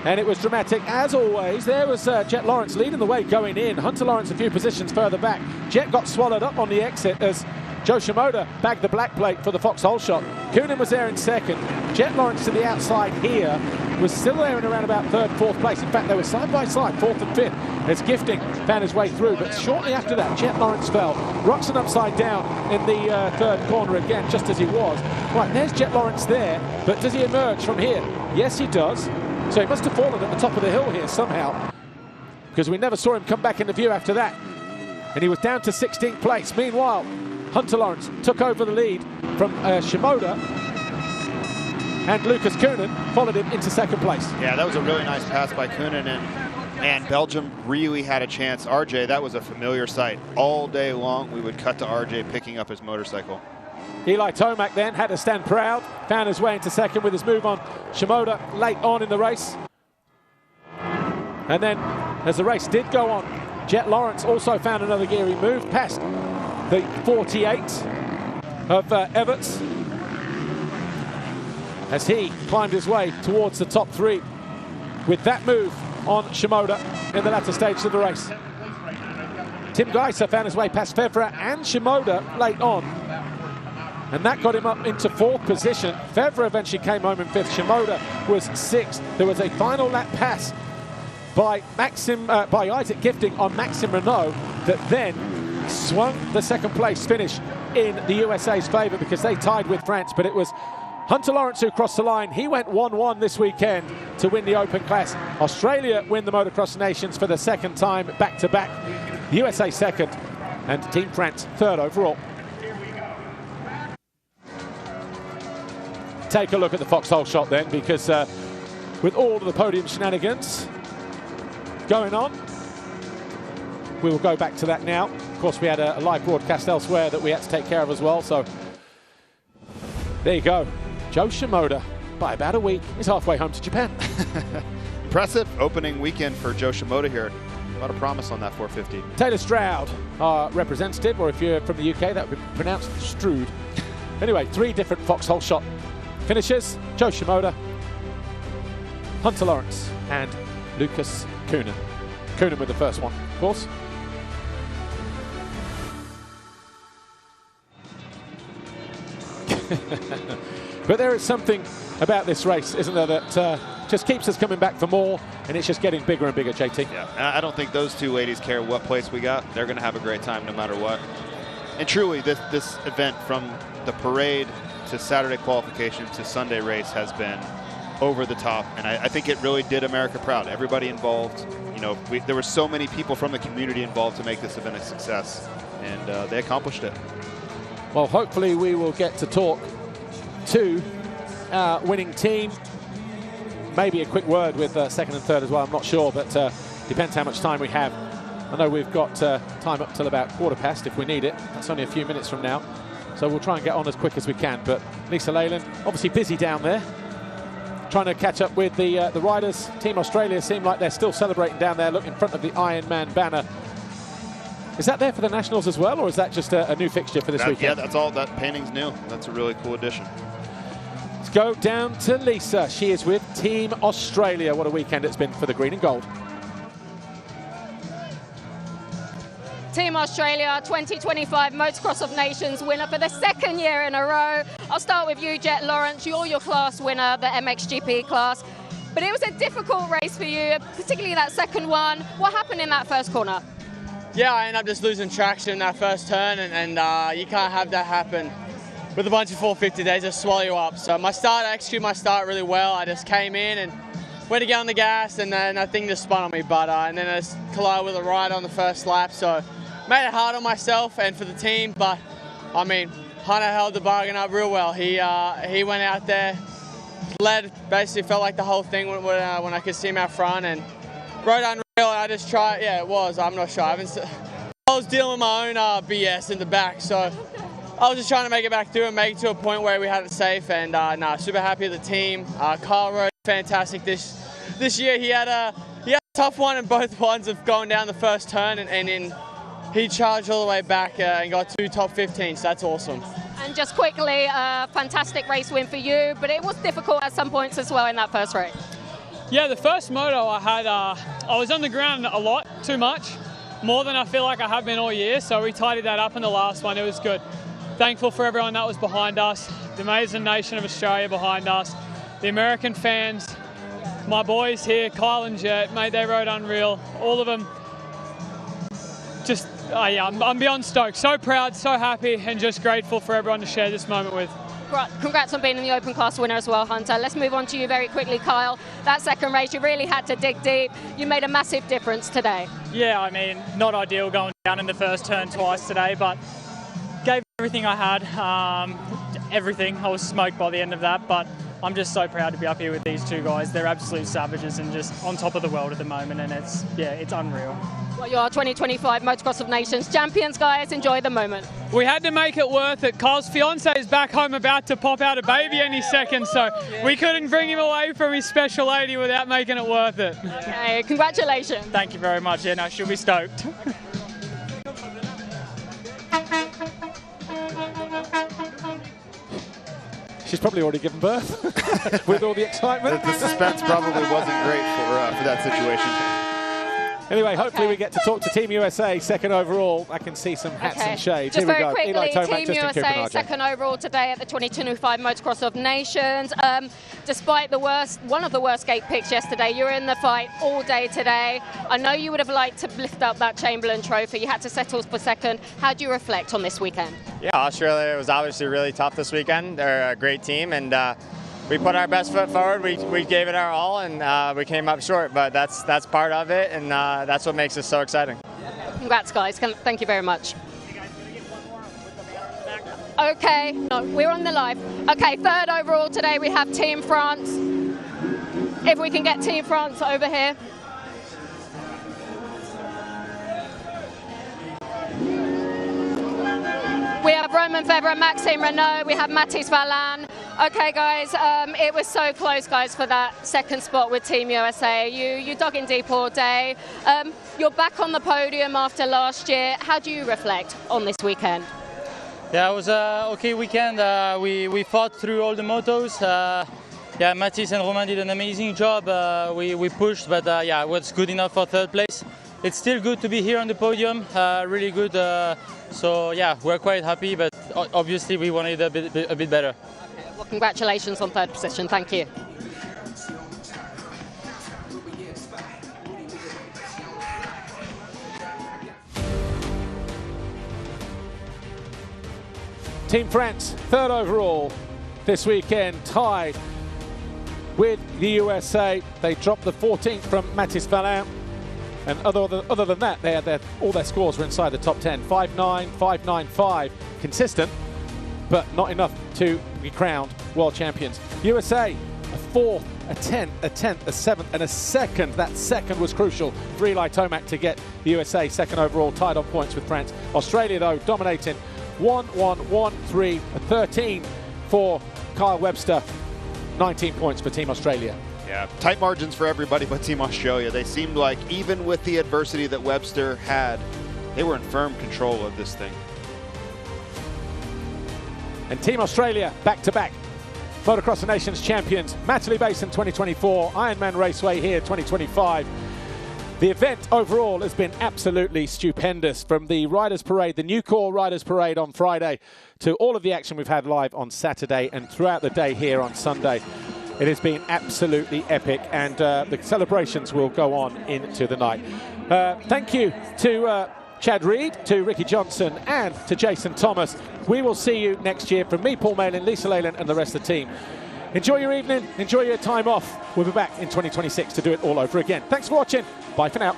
And it was dramatic as always. There was Jett Lawrence leading the way going in. Hunter Lawrence a few positions further back. Jett got swallowed up on the exit as Joe Shimoda bagged the black plate for the Foxhole shot. Coenen was there in second. Jett Lawrence to the outside here was still there in around about third, fourth place. In fact, they were side by side, fourth and fifth, as Gifting found his way through. But shortly after that, Jett Lawrence fell. Roxon upside down in the third corner again, just as he was. Right, there's Jett Lawrence there, but does he emerge from here? Yes, he does. So he must have fallen at the top of the hill here somehow, because we never saw him come back into view after that. and he was down to 16th place. Meanwhile, Hunter Lawrence took over the lead from Shimoda, and Lucas Coenen followed him into second place. Yeah, that was a really nice pass by Coenen, and Belgium really had a chance. RJ, that was a familiar sight. All day long, we would cut to RJ picking up his motorcycle. Eli Tomac then had to stand proud, found his way into second with his move on Shimoda late on in the race. And then, as the race did go on, Jett Lawrence also found another gear. He moved past the 48 of Everts as he climbed his way towards the top 3 with that move on Shimoda in the latter stage of the race. Tim Geiser found his way past Fevre and Shimoda late on, and that got him up into 4th position. Fevre eventually came home in 5th. Shimoda was 6th. There was a final lap pass by Isaac Gifting on Maxime Renault that then swung the second place finish in the USA's favour, because they tied with France. But it was Hunter Lawrence who crossed the line. He went 1-1 this weekend to win the Open class. Australia win the Motocross Nations for the second time back-to-back. The USA second, and Team France third overall. Take a look at the foxhole shot then, because with all of the podium shenanigans going on, we will go back to that now. Of course, we had a live broadcast elsewhere that we had to take care of as well, so there you go. Joe Shimoda, by about a week, is halfway home to Japan. Impressive opening weekend for Joe Shimoda here. A lot of promise on that 450. Taylor Stroud, our representative, or if you're from the UK, that would be pronounced Stroud. Anyway, 3 different foxhole shot finishers: Joe Shimoda, Hunter Lawrence, and Lucas Coenen. Coenen with the first one, of course. But there is something about this race, isn't there, that just keeps us coming back for more, and it's just getting bigger and bigger, JT. Yeah, I don't think those 2 ladies care what place we got. They're going to have a great time no matter what. And truly, this event, from the parade to Saturday qualification to Sunday race, has been over the top, and I think it really did America proud. Everybody involved, you know, there were so many people from the community involved to make this event a success, and they accomplished it. Well, hopefully we will get to talk to our winning team. Maybe a quick word with second and third as well, I'm not sure, but depends how much time we have. I know we've got time up till about 15:15 if we need it. That's only a few minutes from now, so we'll try and get on as quick as we can. But Lisa Leyland, obviously busy down there, trying to catch up with the riders. Team Australia seem like they're still celebrating down there, look in front of the Ironman banner. Is that there for the Nationals as well, or is that just a new fixture for this weekend? Yeah, that's all. That painting's new. That's a really cool addition. Let's go down to Lisa. She is with Team Australia. What a weekend it's been for the green and gold. Team Australia 2025 Motocross of Nations winner for the 2nd year in a row. I'll start with you, Jett Lawrence. You're your class winner, the MXGP class. But it was a difficult race for you, particularly that second one. What happened in that first corner? Yeah, I ended up just losing traction in that first turn, and you can't have that happen with a bunch of 450. They just swallow you up. So I executed my start really well. I just came in and went to get on the gas, and then that thing just spun on me. But and then I just collided with a rider on the first lap. So made it hard on myself and for the team. But I mean, Hunter held the bargain up real well. He went out there, led, basically felt like the whole thing when I could see him out front, and rode unreal. I just tried, yeah, it was. I'm not sure. I was dealing with my own BS in the back, so I was just trying to make it back through and make it to a point where we had it safe. And super happy with the team. Carl rode fantastic this year. He had a tough one in both ones of going down the first turn, and he charged all the way back and got 2 top 15s. So that's awesome. And just quickly, a fantastic race win for you, but it was difficult at some points as well in that first race. Yeah, the first moto I had, I was on the ground a lot, too much, more than I feel like I have been all year, so we tidied that up in the last one. It was good. Thankful for everyone that was behind us, the amazing nation of Australia behind us, the American fans, my boys here, Kyle and Jett, mate, they rode unreal, all of them. Just, yeah, I'm beyond stoked. So proud, so happy, and just grateful for everyone to share this moment with. Congrats on being in the open class winner as well, Hunter. Let's move on to you very quickly, Kyle. That second race, you really had to dig deep. You made a massive difference today. Yeah, I mean, not ideal going down in the first turn twice today, but gave everything I had. Everything. I was smoked by the end of that, but I'm just so proud to be up here with these two guys. They're absolute savages and just on top of the world at the moment, and it's unreal. Well, you are 2025 Motocross of Nations champions, guys. Enjoy the moment. We had to make it worth it. Kyle's fiance is back home about to pop out a baby any second, so we couldn't bring him away from his special lady without making it worth it. Okay, congratulations. Thank you very much. Yeah, no, she'll be stoked. She's probably already given birth with all the excitement. The suspense probably wasn't great for that situation. Anyway, hopefully we get to talk to Team USA, second overall. I can see some hats and shades. Just Here we very go. quickly, Eli Tomac, Team Justin USA, Cooper, second overall today at the 2025 Motocross of Nations. Despite one of the worst gate picks yesterday, you were in the fight all day today. I know you would have liked to lift up that Chamberlain trophy. You had to settle for second. How do you reflect on this weekend? Yeah, Australia was obviously really tough this weekend. They're a great team, and we put our best foot forward. We gave it our all, and we came up short. But that's part of it, and that's what makes us so exciting. Congrats, guys. Thank you very much. Okay, no, we're on the live. Okay, third overall today we have Team France. If we can get Team France over here. We have Roman Febvre, Maxime Renault, we have Mathis Valin. Okay, guys, it was so close, guys, for that second spot with Team USA. You dug in deep all day. You're back on the podium after last year. How do you reflect on this weekend? Yeah, it was an okay weekend. We fought through all the motos. Yeah, Mathis and Roman did an amazing job. We pushed, but yeah, it was good enough for third place. It's still good to be here on the podium, really good. So yeah, we're quite happy, but obviously we wanted a bit better. Okay, well, congratulations on third position. Thank you. Team France, third overall this weekend, tied with the USA. They dropped the 14th from Mathis Valin. And other than that, all their scores were inside the top 10. 5.9, 5.95, consistent, but not enough to be crowned world champions. USA, a 4th, a 10th, a 10th, a 7th, and a 2nd. That 2nd was crucial for Eli Tomac to get the USA second overall, tied on points with France. Australia, though, dominating 1-1-1-3, a 13 for Kyle Webster, 19 points for Team Australia. Yeah, tight margins for everybody but Team Australia. They seemed like even with the adversity that Webster had, they were in firm control of this thing. And Team Australia, back-to-back Motocross of Nations champions. Matterley Basin 2024, Ironman Raceway here 2025. The event overall has been absolutely stupendous, from the Riders Parade, the New Core Riders Parade on Friday, to all of the action we've had live on Saturday and throughout the day here on Sunday. It has been absolutely epic, and the celebrations will go on into the night. Thank you to Chad Reed, to Ricky Johnson, and to Jason Thomas. We will see you next year. From me, Paul Malin, Lisa Leyland, and the rest of the team. Enjoy your evening, enjoy your time off. We'll be back in 2026 to do it all over again. Thanks for watching. Bye for now.